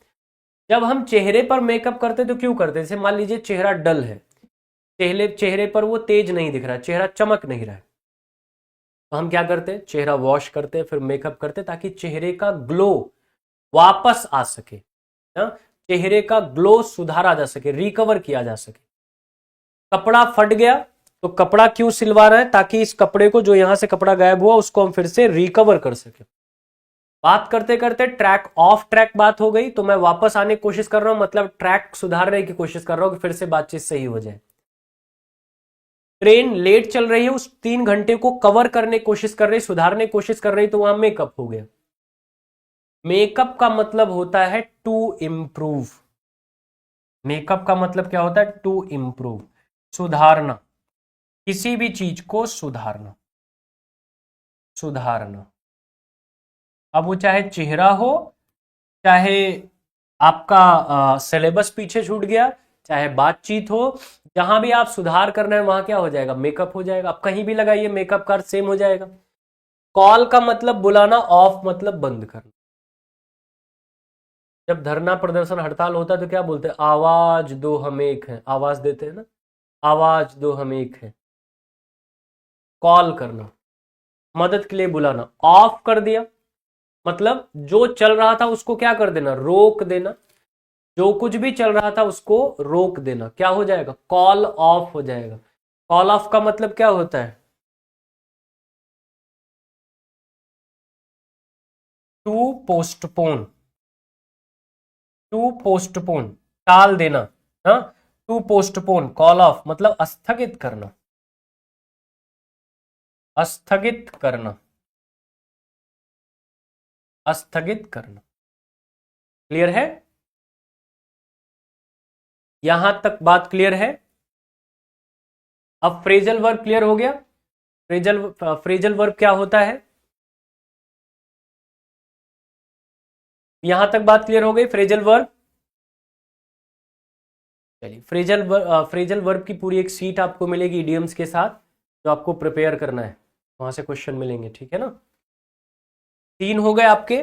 जब हम चेहरे पर मेकअप करते तो क्यों करते, जैसे मान लीजिए चेहरा डल है, चेहरे चेहरे पर वो तेज नहीं दिख रहा है, चेहरा चमक नहीं रहा है, तो हम क्या करते हैं, चेहरा वॉश करते हैं फिर मेकअप करते हैं ताकि चेहरे का ग्लो वापस आ सके ना, चेहरे का ग्लो सुधारा जा सके, रिकवर किया जा सके। कपड़ा फट गया तो कपड़ा क्यों सिलवा रहा है, ताकि इस कपड़े को जो यहां से कपड़ा गायब हुआ उसको हम फिर से रिकवर कर सके। बात करते करते ट्रैक ऑफ ट्रैक बात हो गई, तो मैं वापस आने की कोशिश कर रहा हूं, मतलब ट्रैक सुधारने की कोशिश कर रहा हूं कि फिर से बातचीत सही हो जाए। ट्रेन लेट चल रही है, उस 3 घंटे को कवर करने की कोशिश कर रही, सुधारने की कोशिश कर रही, तो वहां मेकअप हो गया। मेकअप का मतलब होता है टू इम्प्रूव, मेकअप का मतलब क्या होता है, टू इम्प्रूव, सुधारना, किसी भी चीज को सुधारना, सुधारना। अब वो चाहे चेहरा हो, चाहे आपका सिलेबस पीछे छूट गया, चाहे बातचीत हो, जहां भी आप सुधार करना है वहां क्या हो जाएगा, मेकअप हो जाएगा। आप कहीं भी लगाइए मेकअप का सेम हो जाएगा। कॉल का मतलब बुलाना, ऑफ मतलब बंद करना। जब धरना प्रदर्शन हड़ताल होता है तो क्या बोलते हैं, आवाज दो हम एक हैं, आवाज देते हैं ना, आवाज दो हम एक हैं। कॉल करना, मदद के लिए बुलाना। ऑफ कर दिया मतलब जो चल रहा था उसको क्या कर देना, रोक देना, जो कुछ भी चल रहा था उसको रोक देना, क्या हो जाएगा, कॉल ऑफ हो जाएगा। कॉल ऑफ का मतलब क्या होता है, टू पोस्टपोन, टू पोस्टपोन, टाल देना, हाँ, टू पोस्टपोन, कॉल ऑफ मतलब स्थगित करना, स्थगित करना, स्थगित करना। क्लियर है। यहां तक बात क्लियर है? अब फ्रेजल वर्ब क्लियर हो गया? फ्रेजल वर्ब क्या होता है? यहां तक बात क्लियर हो गई फ्रेजल वर्ब? चलिए, फ्रेजल वर्ब की पूरी एक सीट आपको मिलेगी इडियम्स के साथ, जो आपको प्रिपेयर करना है, वहां से क्वेश्चन मिलेंगे, ठीक है ना? 3 हो गए आपके,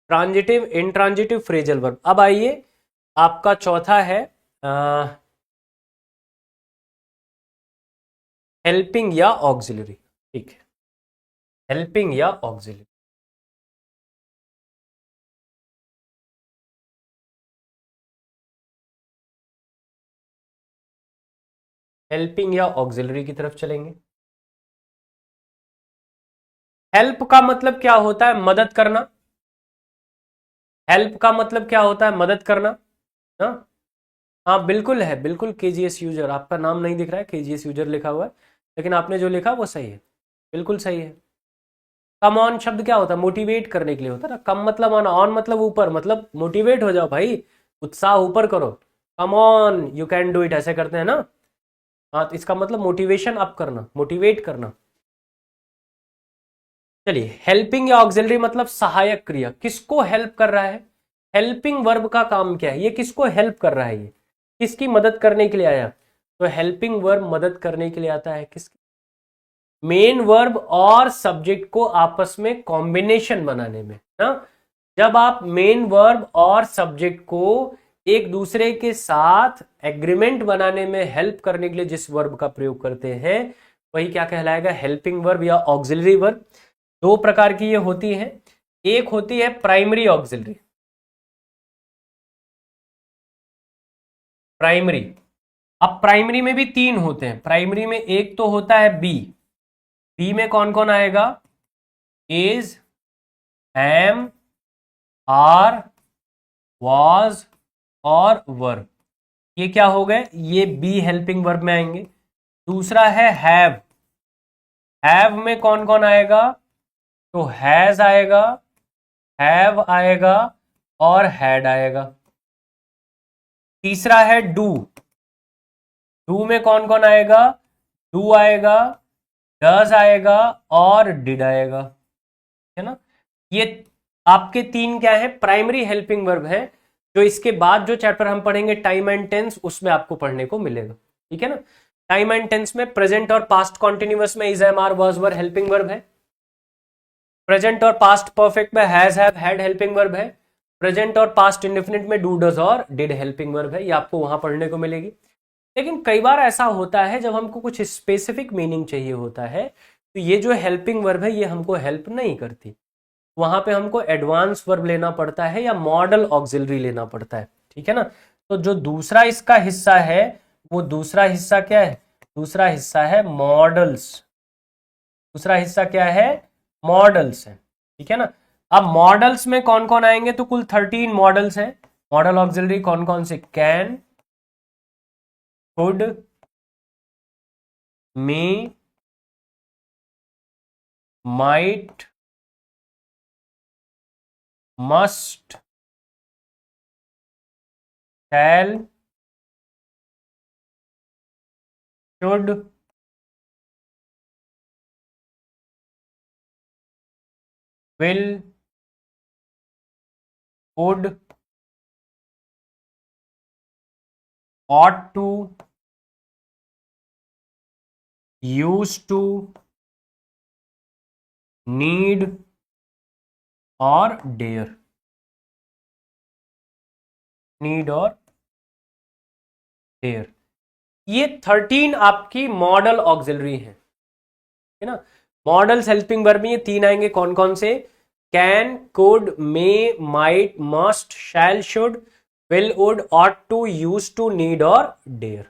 ट्रांजिटिव, इंट्रांजिटिव, फ्रेजल वर्ब। अब आइए, आपका चौथा है हेल्पिंग या ऑक्सिलरी। ठीक है, हेल्पिंग या ऑक्सिलरी। हेल्पिंग या ऑक्सिलरी की तरफ चलेंगे। हेल्प का मतलब क्या होता है? मदद करना। हेल्प का मतलब क्या होता है? मदद करना। हाँ, हाँ बिल्कुल है, बिल्कुल। केजीएस यूजर, आपका नाम नहीं दिख रहा है, केजीएस यूजर लिखा हुआ है, लेकिन आपने जो लिखा वो सही है, बिल्कुल सही है। कम ऑन शब्द क्या होता है? मोटिवेट करने के लिए होता है ना। कम मतलब ऑन, ऑन मतलब ऊपर, मतलब मोटिवेट हो जाओ भाई, उत्साह ऊपर करो। Come on, you can do it, ऐसे करते हैं ना। हाँ, तो इसका मतलब मोटिवेशन अप करना, मोटिवेट करना। चलिए, हेल्पिंग या ऑक्सिलरी मतलब सहायक क्रिया। किसको हेल्प कर रहा है? हेल्पिंग वर्ब का काम क्या है? ये किसको हेल्प कर रहा है? ये किसकी मदद करने के लिए आया? तो हेल्पिंग वर्ब मदद करने के लिए आता है किसकी? मेन वर्ब और सब्जेक्ट को आपस में कॉम्बिनेशन बनाने में ना। जब आप मेन वर्ब और सब्जेक्ट को एक दूसरे के साथ एग्रीमेंट बनाने में हेल्प करने के लिए जिस वर्ब का प्रयोग करते हैं, वही क्या कहलाएगा? हेल्पिंग वर्ब या ऑक्सिलरी वर्ब। दो प्रकार की ये होती है। एक होती है प्राइमरी ऑक्सिलरी। प्राइमरी, अब प्राइमरी में भी 3 होते हैं। प्राइमरी में एक तो होता है बी। बी में कौन कौन आएगा? इज, एम, आर, वाज और वर। ये क्या हो गए? ये बी हेल्पिंग वर्ब में आएंगे। दूसरा है हैव। हैव में कौन कौन आएगा? तो हैज आएगा, हैव आएगा और हैड आएगा। तीसरा है डू। डू में कौन कौन आएगा? डू आएगा, डज आएगा और डिड आएगा, है ना। ये आपके 3 क्या है? प्राइमरी हेल्पिंग वर्ब है, जो इसके बाद जो चैप्टर हम पढ़ेंगे टाइम एंड टेंस, उसमें आपको पढ़ने को मिलेगा, ठीक है ना। टाइम एंड टेंस में प्रेजेंट और पास्ट कॉन्टिन्यूअस में is, am, are, was, were helping verb है। प्रेजेंट और पास्ट परफेक्ट में has, have, had helping verb है। प्रेजेंट और पास्ट इंडेफिनिट में डू, डज और डिड हेल्पिंग वर्ब है। ये आपको वहां पढ़ने को मिलेगी। लेकिन कई बार ऐसा होता है जब हमको कुछ स्पेसिफिक मीनिंग चाहिए होता है, तो ये जो हेल्पिंग वर्ब है ये हमको हेल्प नहीं करती। वहां पे हमको एडवांस वर्ब लेना पड़ता है या मॉडल ऑक्सिलरी लेना पड़ता है, ठीक है ना। तो जो दूसरा इसका हिस्सा है, वो दूसरा हिस्सा क्या है? दूसरा हिस्सा है मॉडल्स। दूसरा हिस्सा क्या है? मॉडल्स है, ठीक है ना। अब मॉडल्स में कौन कौन आएंगे? तो कुल 13 मॉडल्स हैं। मॉडल ऑक्सिलरी कौन कौन से? Can, could, may, might, must, shall, should, will, would, ought to, used to, need और dare। नीड और डेयर, ये 13 आपकी मॉडल ऑक्सिलरी है ना। मॉडल्स हेल्पिंग वर्ब में ये 3 आएंगे। कौन कौन से? Can, could, may, might, must, shall, should, will, would, ought to, use to, need और डेयर।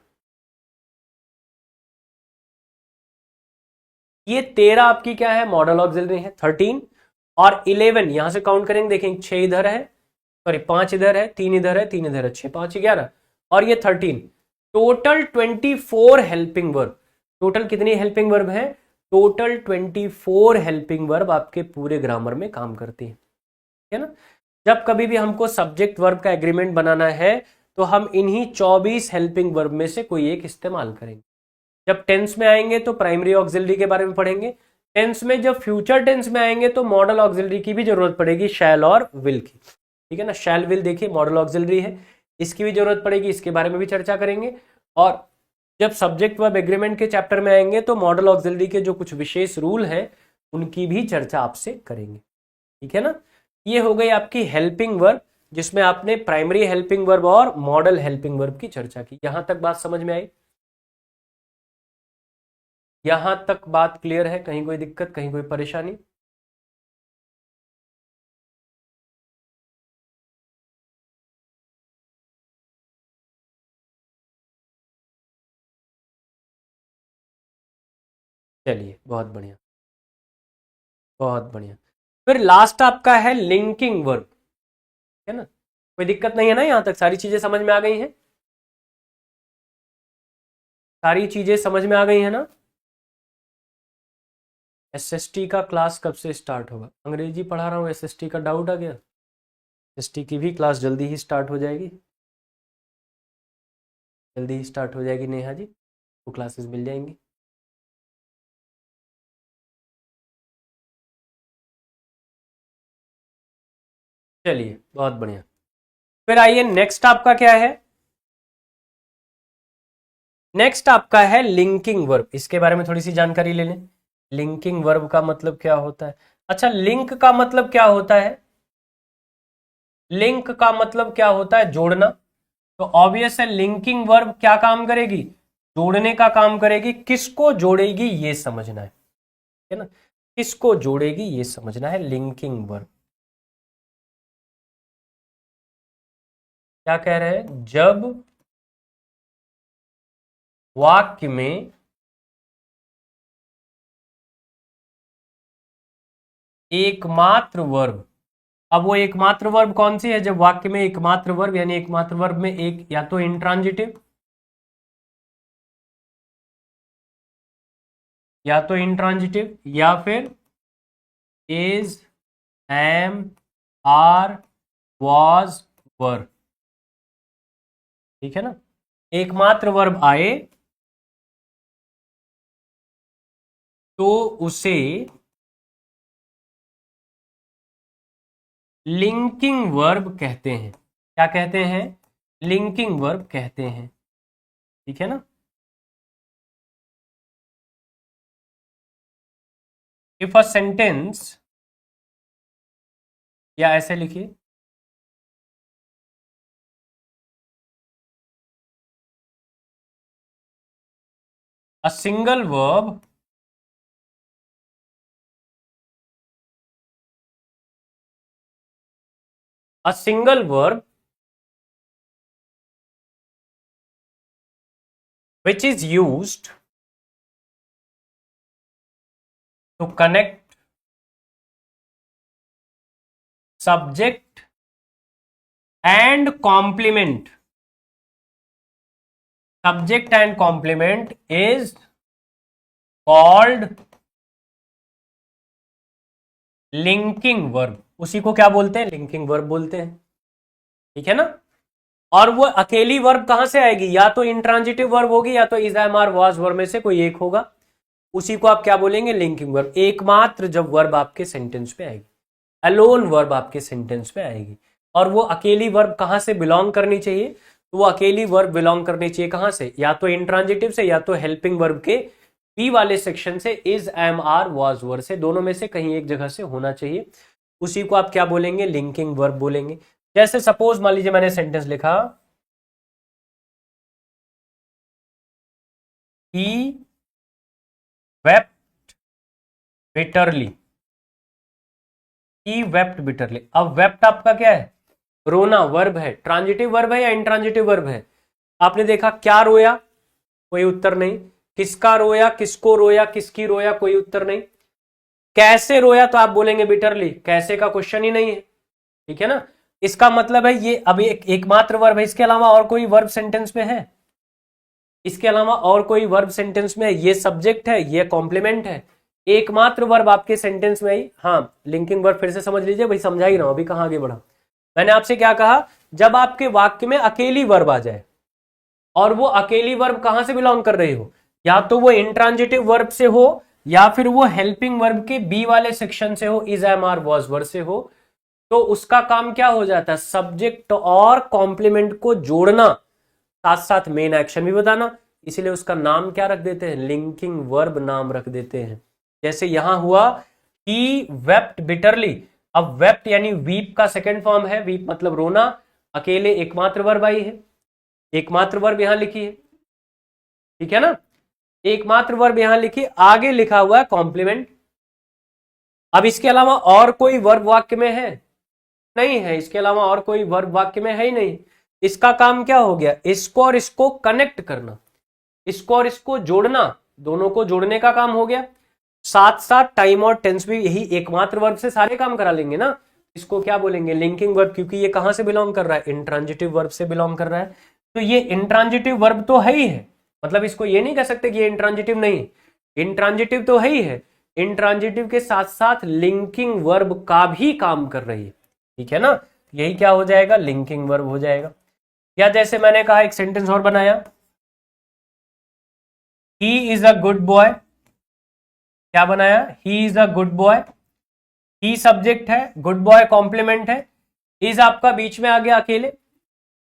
ये 13 आपकी क्या है? मॉडल ऑक्सिलरी है 13। और 11 यहां से काउंट करेंगे, देखेंगे 6 इधर है, सॉरी 5 इधर है, 3 इधर है, 3 इधर है, 6, 5, 11 और ये 13। Total 24 helping verb. टोटल कितनी हेल्पिंग वर्ब है? टोटल 24 हेल्पिंग वर्ब आपके पूरे ग्रामर में काम करती है ना। जब कभी भी हमको सब्जेक्ट वर्ब का एग्रीमेंट बनाना है, तो हम इन्हीं 24 हेल्पिंग वर्ब में से कोई एक इस्तेमाल करेंगे। जब टेंस में आएंगे तो प्राइमरी ऑक्सिलरी के बारे में पढ़ेंगे। टेंस में जब फ्यूचर टेंस में आएंगे तो मॉडल ऑक्सिलरी की भी जरूरत पड़ेगी, शैल और विल की। ठीक है ना, शैल विल देखिए मॉडल ऑक्सिलरी है, इसकी भी जरूरत पड़ेगी, इसके बारे में भी चर्चा करेंगे। और जब सब्जेक्ट वर्ब एग्रीमेंट के चैप्टर में आएंगे तो मॉडल ऑक्सिलरी के जो कुछ विशेष रूल हैं उनकी भी चर्चा आपसे करेंगे। ठीक है ना, ये हो गई आपकी हेल्पिंग वर्ब, जिसमें आपने प्राइमरी हेल्पिंग वर्ब और मॉडल हेल्पिंग वर्ब की चर्चा की। यहां तक बात समझ में आई? यहां तक बात क्लियर है? कहीं कोई दिक्कत, कहीं कोई परेशानी? चलिए बहुत बढ़िया, बहुत बढ़िया। फिर लास्ट आपका है लिंकिंग वर्ब, है ना? कोई दिक्कत नहीं है ना? यहां तक सारी चीजें समझ में आ गई हैं? सारी चीजें समझ में आ गई है ना? एसएसटी का क्लास कब से स्टार्ट होगा? अंग्रेजी पढ़ा रहा हूँ, एसएसटी का डाउट आ गया? एसएसटी की भी क्लास जल्दी ही स्टार्ट हो जाएगी, जल्दी ही स्टार्ट हो जाएगी नेहा जी, वो क्लासेस मिल जाएंगी। चलिए बहुत बढ़िया। फिर आइए नेक्स्ट आपका क्या है? नेक्स्ट आपका है लिंकिंग वर्ब। इसके बारे में थोड़ी सी जानकारी ले लें। लिंकिंग वर्ब का मतलब क्या होता है? अच्छा, लिंक का मतलब क्या होता है? लिंक का मतलब क्या होता है? जोड़ना। तो ऑब्वियस है लिंकिंग वर्ब क्या काम करेगी? जोड़ने का काम करेगी। किसको जोड़ेगी ये समझना है ना? किसको जोड़ेगी ये समझना है लिंकिंग वर्ब। क्या कह रहे हैं? जब वाक्य में एकमात्र वर्ब, अब वो एकमात्र वर्ब कौन सी है? जब वाक्य में एकमात्र वर्ब, यानी एकमात्र वर्ब में एक या तो इंट्रांजिटिव, या तो इंट्रांजिटिव या फिर इज, एम, आर, वॉज, वर। ठीक है ना, एकमात्र वर्ब आए तो उसे लिंकिंग वर्ब कहते हैं। क्या कहते हैं? लिंकिंग वर्ब कहते हैं। ठीक है ना? इफ अ सेंटेंस, या ऐसे लिखिए, a single verb a single verb which is used to connect subject and complement, subject and complement is called linking verb। उसी को क्या बोलते हैं? लिंकिंग वर्ब बोलते हैं। ठीक है ना? और वो अकेली वर्ब कहां से आएगी? या तो इंट्रांजिटिव वर्ब होगी या तो is, am, are, was verb में से कोई एक होगा। उसी को आप क्या बोलेंगे? Linking verb. एकमात्र जब वर्ब आपके सेंटेंस पे आएगी, अलोन वर्ब आपके सेंटेंस पे आएगी। और वो अकेली वर्ब कहां से बिलोंग करनी चाहिए? तो वो अकेली वर्ब बिलोंग करनी चाहिए कहां से? या तो इंट्रांजिटिव से या तो हेल्पिंग वर्ब के बी वाले सेक्शन से, is, am, are, was verb से, दोनों में से कहीं एक जगह से होना चाहिए। उसी को आप क्या बोलेंगे? लिंकिंग वर्ब बोलेंगे। जैसे सपोज मान लीजिए मैंने सेंटेंस लिखा, ही वेप्ट बिटरली, ही वेप्ट बिटरली। अब वेप्ट आपका क्या है? रोना वर्ब है। ट्रांजिटिव वर्ब है या इंट्रांजिटिव वर्ब है? आपने देखा क्या रोया? कोई उत्तर नहीं। किसका रोया? किसको रोया? किसकी रोया? कोई उत्तर नहीं। कैसे रोया? तो आप बोलेंगे बिटरली। कैसे का क्वेश्चन ही नहीं है। ठीक है ना? इसका मतलब है ये अभी एकमात्र वर्ब है। इसके अलावा और कोई वर्ब सेंटेंस में है? इसके अलावा और कोई वर्ब सेंटेंस में है? ये सब्जेक्ट है, ये कॉम्प्लीमेंट है। एकमात्र वर्ब आपके सेंटेंस में आई। हाँ, लिंकिंग वर्ब फिर से समझ लीजिए भाई, समझा ही रहा हूं, अभी कहां आगे बढ़ा। मैंने आपसे क्या कहा जब आपके वाक्य में अकेली वर्ब आ जाए, और वो अकेली वर्ब कहां से बिलोंग कर रही हो, या तो वो इंट्रांजिटिव वर्ब से हो या फिर वो हेल्पिंग वर्ब के बी वाले सेक्शन से हो, is am are was verb से हो, तो उसका काम क्या हो जाता है, सब्जेक्ट और कॉम्प्लीमेंट को जोड़ना, साथ साथ मेन एक्शन भी बताना, इसीलिए उसका नाम क्या रख देते हैं, लिंकिंग वर्ब नाम रख देते हैं। जैसे यहां हुआ ही वेप्ट बिटरली, अब वेप्ट यानी वीप का सेकेंड फॉर्म है, वीप मतलब रोना, अकेले एकमात्र वर्ब आई है, एकमात्र वर्ब यहां लिखी है, ठीक है ना, एकमात्र वर्ब यहां लिखी, आगे लिखा हुआ है कॉम्प्लीमेंट। अब इसके अलावा और कोई वर्ब वाक्य में है, नहीं है, इसके अलावा और कोई वर्ब वाक्य में है ही नहीं। इसका काम क्या हो गया, इसको और इसको कनेक्ट करना, इसको और इसको जोड़ना, दोनों को जोड़ने का काम हो गया। साथ साथ टाइम और टेंस भी यही एकमात्र वर्ब से सारे काम करा लेंगे ना, इसको क्या बोलेंगे, लिंकिंग वर्ब, क्योंकि ये कहां से बिलोंग कर रहा है, इंट्रांजिटिव वर्ब से बिलोंग कर रहा है। तो ये इंट्रांजिटिव वर्ब तो है ही है, मतलब इसको ये नहीं कह सकते कि ये इंट्रांजिटिव नहीं, इंट्रांजिटिव तो है ही है, इंट्रांजिटिव के साथ साथ लिंकिंग वर्ब का भी काम कर रही है, ठीक है ना, यही क्या हो जाएगा, लिंकिंग वर्ब हो जाएगा। या जैसे मैंने कहा, एक सेंटेंस और बनाया, he is a good boy, क्या बनाया, he is a good boy, he subject है, गुड बॉय कॉम्प्लीमेंट है, इज आपका बीच में आ गया अकेले,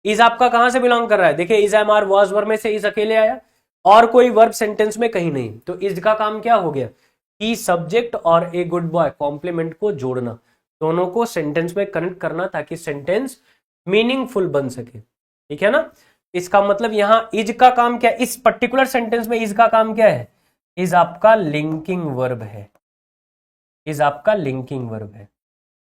इज आपका कहां से बिलोंग कर रहा है, देखिए is am are was verb में से इज अकेले आया, और कोई वर्ब सेंटेंस में कहीं नहीं, तो इज का काम क्या हो गया, ही सब्जेक्ट और ए गुड बॉय कॉम्प्लीमेंट को जोड़ना, दोनों को सेंटेंस में कनेक्ट करना ताकि सेंटेंस मीनिंगफुल बन सके, ठीक है ना। इसका मतलब यहां इज का काम क्या, इस पर्टिकुलर सेंटेंस में इज का काम क्या है, इज आपका लिंकिंग वर्ब है, इज आपका लिंकिंग वर्ब है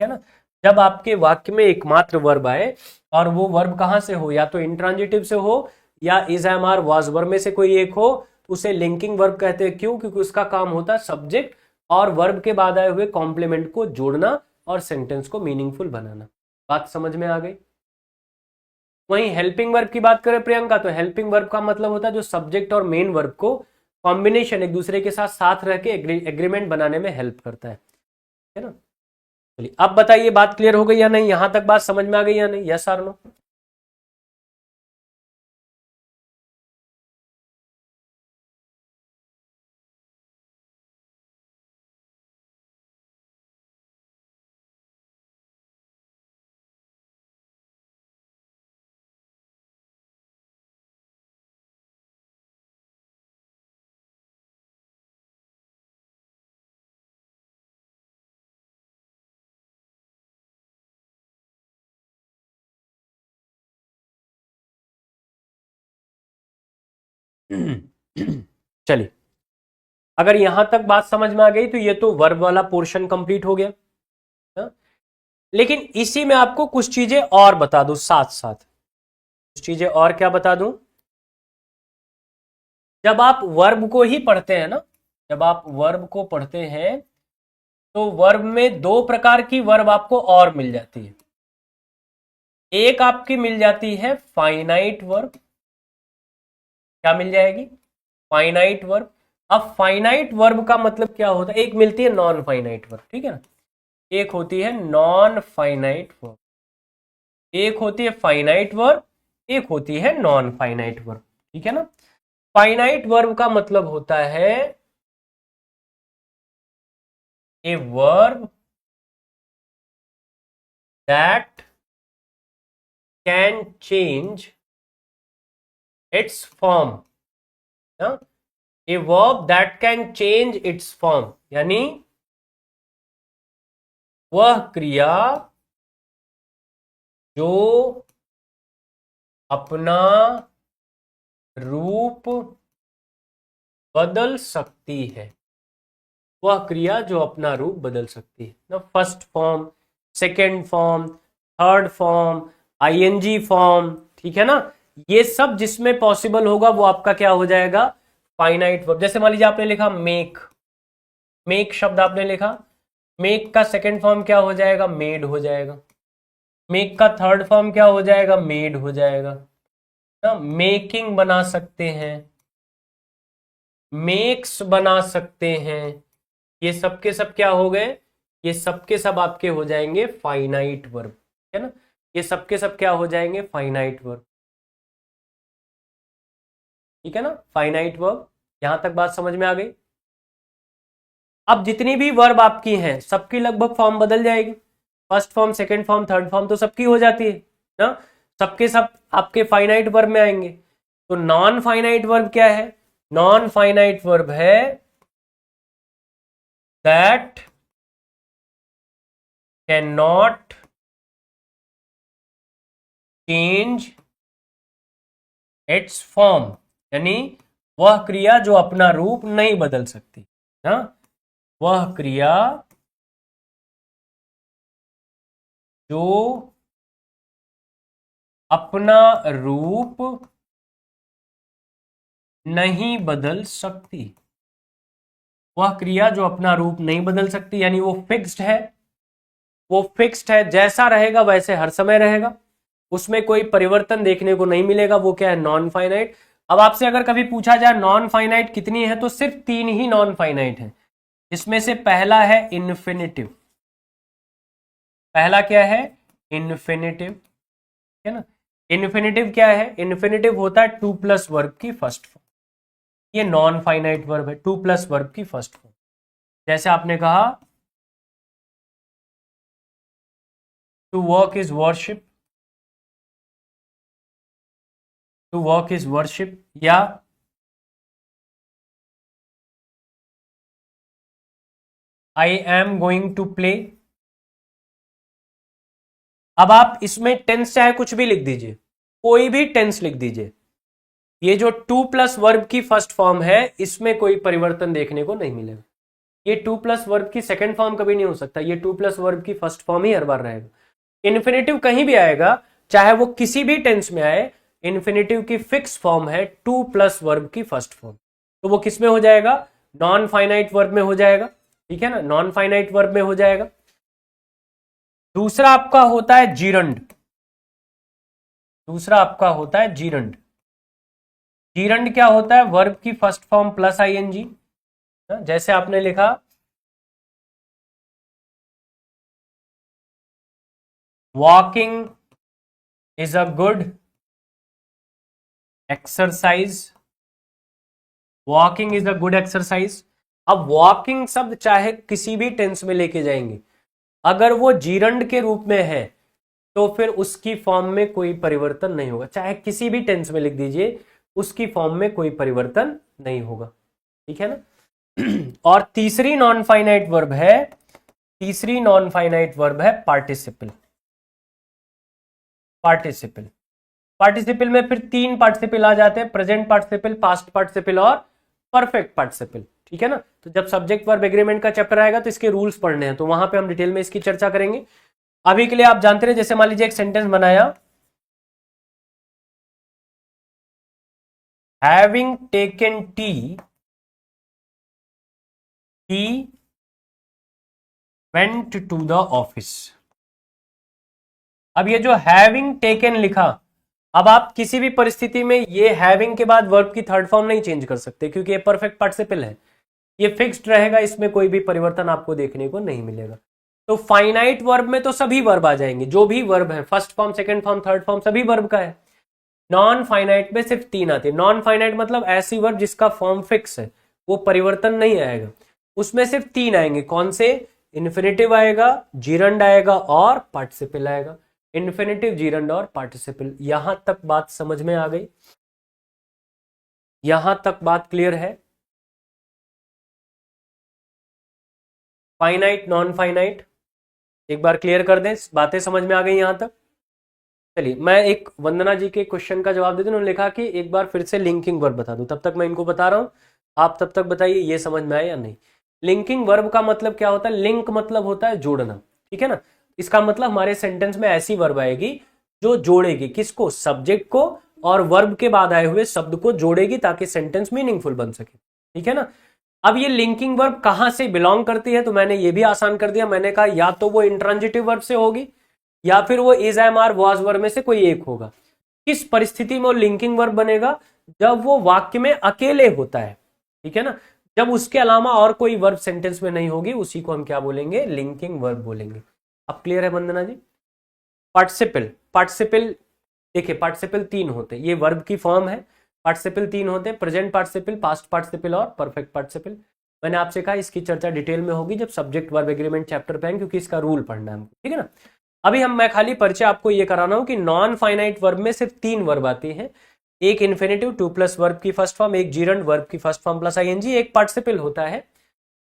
ना। जब आपके वाक्य में एकमात्र वर्ब आए और वो वर्ब कहां से हो, या तो इंट्रांजिटिव से हो या is am are was verb में से कोई एक हो, तो उसे लिंकिंग वर्ब कहते हैं। क्यों, क्योंकि उसका काम होता है सब्जेक्ट और वर्ब के बाद आए हुए कॉम्प्लीमेंट को जोड़ना और सेंटेंस को मीनिंगफुल बनाना। बात समझ में आ गई। वहीं हेल्पिंग वर्ब की बात करें प्रियंका, तो हेल्पिंग वर्ब का मतलब होता है जो सब्जेक्ट और मेन वर्ब को कॉम्बिनेशन एक दूसरे के साथ साथ रह के एग्रीमेंट बनाने में हेल्प करता है ना। चलिए अब बताइए, बात क्लियर हो गई या नहीं, यहां तक बात समझ में आ गई या नहीं, यस और नो। चलिए, अगर यहां तक बात समझ में आ गई तो ये तो वर्ब वाला पोर्शन कंप्लीट हो गया। हा? लेकिन इसी में आपको कुछ चीजें और बता दूं, साथ साथ कुछ चीजें और क्या बता दूं। जब आप वर्ब को ही पढ़ते हैं ना, जब आप वर्ब को पढ़ते हैं तो वर्ब में दो प्रकार की वर्ब आपको और मिल जाती है। एक आपकी मिल जाती है फाइनाइट वर्ब, क्या मिल जाएगी, फाइनाइट वर्ब। अब फाइनाइट वर्ब का मतलब क्या होता है, एक मिलती है नॉन फाइनाइट वर्ब, ठीक है ना, एक होती है नॉन फाइनाइट वर्ब, एक होती है फाइनाइट वर्ब, एक होती है नॉन फाइनाइट वर्ब, ठीक है ना। फाइनाइट वर्ब का मतलब होता है a verb that can change it's form, a verb that can change it's form, यानी वह क्रिया जो अपना रूप बदल सकती है, वह क्रिया जो अपना रूप बदल सकती है ना। First form, second form, third form, ING form, ठीक है ना, ये सब जिसमें पॉसिबल होगा वो आपका क्या हो जाएगा, फाइनाइट वर्ब। जैसे मान लीजिए आपने लिखा मेक, मेक शब्द आपने लिखा, मेक का सेकेंड फॉर्म क्या हो जाएगा, मेड हो जाएगा, मेक का थर्ड फॉर्म क्या हो जाएगा, मेड हो जाएगा ना। मेकिंग बना सकते हैं, मेक्स बना सकते हैं, ये सब के सब क्या हो गए, ये सब के सब आपके हो जाएंगे फाइनाइट वर्ब, है ना। ये सबके सब क्या हो जाएंगे, फाइनाइट वर्ब। ठीक है ना, फाइनाइट वर्ब। यहां तक बात समझ में आ गई। अब जितनी भी वर्ब आपकी हैं सबकी लगभग फॉर्म बदल जाएगी, first form, second form, third form तो सबकी हो जाती है ना, सबके सब आपके फाइनाइट वर्ब में आएंगे। तो नॉन फाइनाइट वर्ब क्या है, नॉन फाइनाइट वर्ब है that can not change it's form, यानी वह क्रिया जो अपना रूप नहीं बदल सकती ना, वह क्रिया जो अपना रूप नहीं बदल सकती, वह क्रिया जो अपना रूप नहीं बदल सकती, यानी वो फिक्स्ड है, वो फिक्स्ड है, जैसा रहेगा वैसे हर समय रहेगा, उसमें कोई परिवर्तन देखने को नहीं मिलेगा, वो क्या है, नॉन फाइनाइट। अब आपसे अगर कभी पूछा जाए नॉन फाइनाइट कितनी है, तो सिर्फ 3 ही नॉन फाइनाइट है, जिसमें से पहला है इन्फिनिटिव। पहला क्या है, इन्फिनिटिव, है ना। इन्फिनिटिव क्या है, इन्फिनिटिव होता है 2 प्लस वर्ब की फर्स्ट फॉर्म, ये नॉन फाइनाइट वर्ब है, 2 प्लस वर्ब की फर्स्ट फॉर्म। जैसे आपने कहा to work is worship, to work is worship, या I am going to play. अब आप इसमें टेंस चाहे कुछ भी लिख दीजिए, कोई भी टेंस लिख दीजिए, ये जो 2 प्लस वर्ब की फर्स्ट फॉर्म है इसमें कोई परिवर्तन देखने को नहीं मिलेगा। ये 2 प्लस वर्ब की सेकंड फॉर्म कभी नहीं हो सकता, ये 2 प्लस वर्ब की फर्स्ट फॉर्म ही हर बार रहेगा। इन्फिनेटिव कहीं भी आएगा, चाहे वो किसी भी टेंस में आए, इन्फिनेटिव की फिक्स फॉर्म है 2 प्लस वर्ब की फर्स्ट फॉर्म, तो वो किस में हो जाएगा, नॉन फाइनाइट वर्ब में हो जाएगा। ठीक है ना, नॉन फाइनाइट वर्ब में हो जाएगा। दूसरा आपका होता है जीरंड, दूसरा आपका होता है जीरंड। जीरंड क्या होता है, वर्ब की फर्स्ट फॉर्म प्लस आईएनजी, जैसे आपने लिखा walking is a good exercise, walking is a good exercise. अब वॉकिंग शब्द चाहे किसी भी टेंस में लेके जाएंगे, अगर वो जीरंड के रूप में है तो फिर उसकी फॉर्म में कोई परिवर्तन नहीं होगा, चाहे किसी भी टेंस में लिख दीजिए, उसकी फॉर्म में कोई परिवर्तन नहीं होगा। ठीक है ना। और तीसरी नॉन फाइनाइट वर्ब है, तीसरी नॉन फाइनाइट वर्ब है पार्टिसिपल। पार्टिसिपल, पार्टिसिपल में फिर 3 पार्टिसिपल आ जाते हैं, प्रेजेंट पार्टिसिपल, पास्ट पार्टिसिपल और परफेक्ट पार्टिसिपल। ठीक है ना, तो जब सब्जेक्ट वर्ब एग्रीमेंट का चैप्टर आएगा तो इसके रूल्स पढ़ने हैं, तो वहां पे हम डिटेल में इसकी चर्चा करेंगे। अभी के लिए आप जानते रहे, जैसे मान लीजिए एक सेंटेंस बनाया, having taken tea he went to the office. अब ये जो हैविंग टेकन लिखा, अब आप किसी भी परिस्थिति में ये हैविंग के बाद वर्ब की थर्ड फॉर्म नहीं चेंज कर सकते, क्योंकि ये परफेक्ट पार्टिसिपल है, ये फिक्स्ड रहेगा, इसमें कोई भी परिवर्तन आपको देखने को नहीं मिलेगा। तो फाइनाइट वर्ब में तो सभी वर्ब आ जाएंगे, जो भी वर्ब है, first form, second form, third form, सभी वर्ब का है। नॉन फाइनाइट में सिर्फ 3 आते हैं। नॉन फाइनाइट मतलब ऐसी वर्ब जिसका फॉर्म फिक्स है, वो परिवर्तन नहीं आएगा, उसमें सिर्फ 3 आएंगे। कौन से, इन्फिनेटिव आएगा, जीरंड आएगा और पार्टिसिपल आएगा। इन्फिनेटिव, जीरंड और पार्टिसिपल। यहां तक बात समझ में आ गई, यहां तक बात क्लियर है। फाइनाइट, नॉन फाइनाइट एक बार क्लियर कर दें, बातें समझ में आ गई यहां तक। चलिए मैं एक वंदना जी के क्वेश्चन का जवाब दे दूं, उन्होंने लिखा कि एक बार फिर से लिंकिंग वर्ब बता दूं, तब तक मैं इनको बता रहा हूं, आप तब तक बताइए ये समझ में आया या नहीं। लिंकिंग वर्ब का मतलब क्या होता है, लिंक मतलब होता है जोड़ना। ठीक है ना, इसका मतलब हमारे सेंटेंस में ऐसी वर्ब आएगी जो जोड़ेगी, किसको, सब्जेक्ट को, और वर्ब के बाद आए हुए शब्द को जोड़ेगी, ताकि सेंटेंस मीनिंगफुल बन सके। ठीक है ना। अब ये लिंकिंग वर्ब कहां से बिलोंग करती है, तो मैंने ये भी आसान कर दिया, मैंने कहा या तो वो इंट्रांजिटिव वर्ब से होगी, या फिर वो is, am, are, was verb में से कोई एक होगा। किस परिस्थिति में वो लिंकिंग वर्ब बनेगा, जब वो वाक्य में अकेले होता है। ठीक है ना, जब उसके अलावा और कोई वर्ब सेंटेंस में नहीं होगी, उसी को हम क्या बोलेंगे, लिंकिंग वर्ब बोलेंगे। अब क्लियर है वंदना जी। पार्टिसिपल पार्टिसिपल देखिए, पार्टिसिपल 3 होते हैं, ये वर्ब की फॉर्म है। पार्टिसिपल 3 होते हैं, प्रेजेंट पार्टिसिपल, पास्ट पार्टिसिपल और परफेक्ट पार्टिसिपल। मैंने आपसे कहा इसकी चर्चा डिटेल में होगी जब सब्जेक्ट वर्ब एग्रीमेंट चैप्टर पे आएंगे, क्योंकि इसका रूल पढ़ना है हमको, ठीक है ना। अभी मैं खाली परिचय आपको ये कराना हूं कि नॉन फाइनाइट वर्ब में सिर्फ 3 वर्ब आती हैं। एक इन्फिनेटिव 2 प्लस वर्ब की फर्स्ट फॉर्म, एक जीरंड वर्ब की फर्स्ट फॉर्म प्लस आईएनजी, एक पार्टिसिपल होता है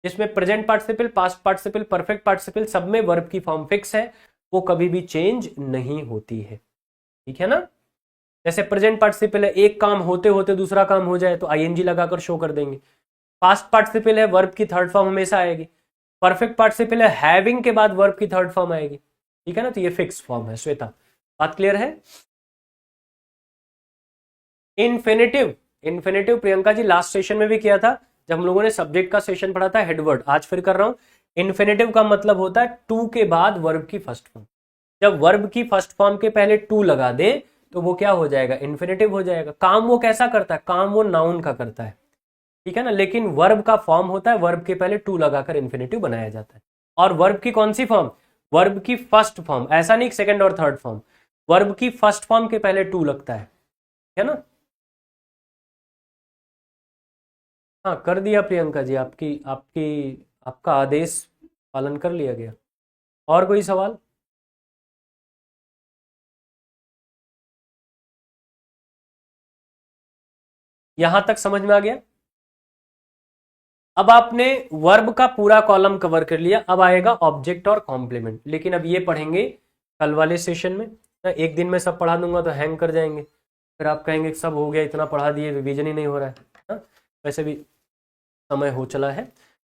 जिसमें present participle, past participle, perfect participle सब में वर्ब की फॉर्म फिक्स है, वो कभी भी चेंज नहीं होती है, ठीक है ना। जैसे प्रेजेंट पार्टिसिपल है, एक काम होते होते दूसरा काम हो जाए तो आईएनजी लगाकर शो कर देंगे। पास्ट पार्टिसिपल है, वर्ब की थर्ड फॉर्म हमेशा आएगी। परफेक्ट पार्टिसिपल है, हैविंग के बाद वर्ब की थर्ड फॉर्म आएगी, ठीक है ना। तो ये फिक्स फॉर्म है। श्वेता, बात क्लियर है। Infinitive, infinitive Priyanka ji last session में भी किया था जब हम लोगों ने सब्जेक्ट का सेशन पढ़ा था हेडवर्ड, आज फिर कर रहा हूं। इन्फिनेटिव का मतलब होता है टू के बाद वर्ब की फर्स्ट फॉर्म। जब वर्ब की फर्स्ट फॉर्म के पहले टू लगा दे तो वो क्या हो जाएगा, इन्फिनेटिव हो जाएगा। काम वो कैसा करता है, काम वो नाउन का करता है, ठीक है ना। लेकिन वर्ब का फॉर्म होता है, वर्ब के पहले टू लगाकर इन्फिनेटिव बनाया जाता है। और वर्ब की कौन सी फॉर्म, वर्ब की फर्स्ट फॉर्म, ऐसा नहीं सेकंड और थर्ड फॉर्म, वर्ब की फर्स्ट फॉर्म के पहले टू लगता है ना। हाँ कर दिया प्रियंका जी, आपकी आपकी आपका आदेश पालन कर लिया गया। और कोई सवाल। यहां तक समझ में आ गया। अब आपने वर्ब का पूरा कॉलम कवर कर लिया, अब आएगा ऑब्जेक्ट और कॉम्प्लीमेंट। लेकिन अब ये पढ़ेंगे कल वाले सेशन में। एक दिन में सब पढ़ा दूंगा तो हैंग कर जाएंगे, फिर आप कहेंगे सब हो गया, इतना पढ़ा दिए, रिवीजन ही नहीं हो रहा है। हाँ? वैसे भी समय हो चला है।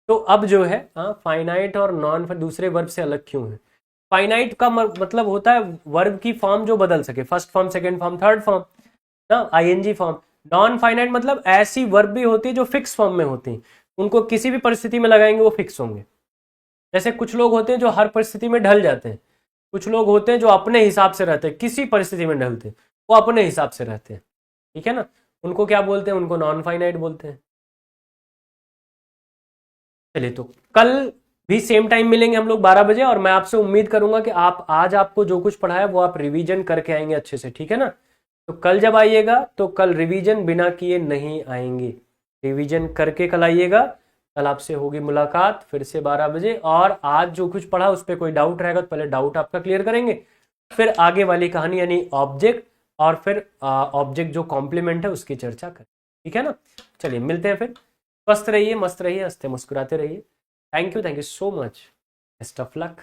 तो अब जो है फाइनाइट और नॉन दूसरे वर्ब से अलग क्यों है। फाइनाइट का मतलब होता है वर्ब की फॉर्म जो बदल सके, first form, second form, third form ना, आईएनजी फॉर्म। नॉन फाइनाइट मतलब ऐसी वर्ब भी होती है जो फिक्स फॉर्म में होती है, उनको किसी भी परिस्थिति में लगाएंगे वो फिक्स होंगे। जैसे कुछ लोग होते हैं जो हर परिस्थिति में ढल जाते हैं, कुछ लोग होते हैं जो अपने हिसाब से रहते हैं, किसी परिस्थिति में ढलते हैं, वो अपने हिसाब से रहते हैं, ठीक है ना। उनको क्या बोलते हैं, उनको नॉन फाइनाइट बोलते हैं। चलिए, तो कल भी सेम टाइम मिलेंगे हम लोग 12 बजे, और मैं आपसे उम्मीद करूंगा कि आप आज आपको जो कुछ पढ़ा है वो आप रिवीजन करके आएंगे अच्छे से, ठीक है ना। तो कल जब आइएगा तो कल रिवीजन बिना किए नहीं आएंगे, रिवीजन करके कल आइएगा। कल आपसे होगी मुलाकात फिर से 12 बजे, और आज जो कुछ पढ़ा उस पर कोई डाउट रहेगा तो पहले डाउट आपका क्लियर करेंगे, फिर आगे वाली कहानी यानी ऑब्जेक्ट, और फिर ऑब्जेक्ट जो कॉम्प्लीमेंट है उसकी चर्चा करें, ठीक है ना। चलिए मिलते हैं फिर। स्वस्थ रहिए, मस्त रहिए, हंसते मुस्कुराते रहिए। Thank you so much, best of luck.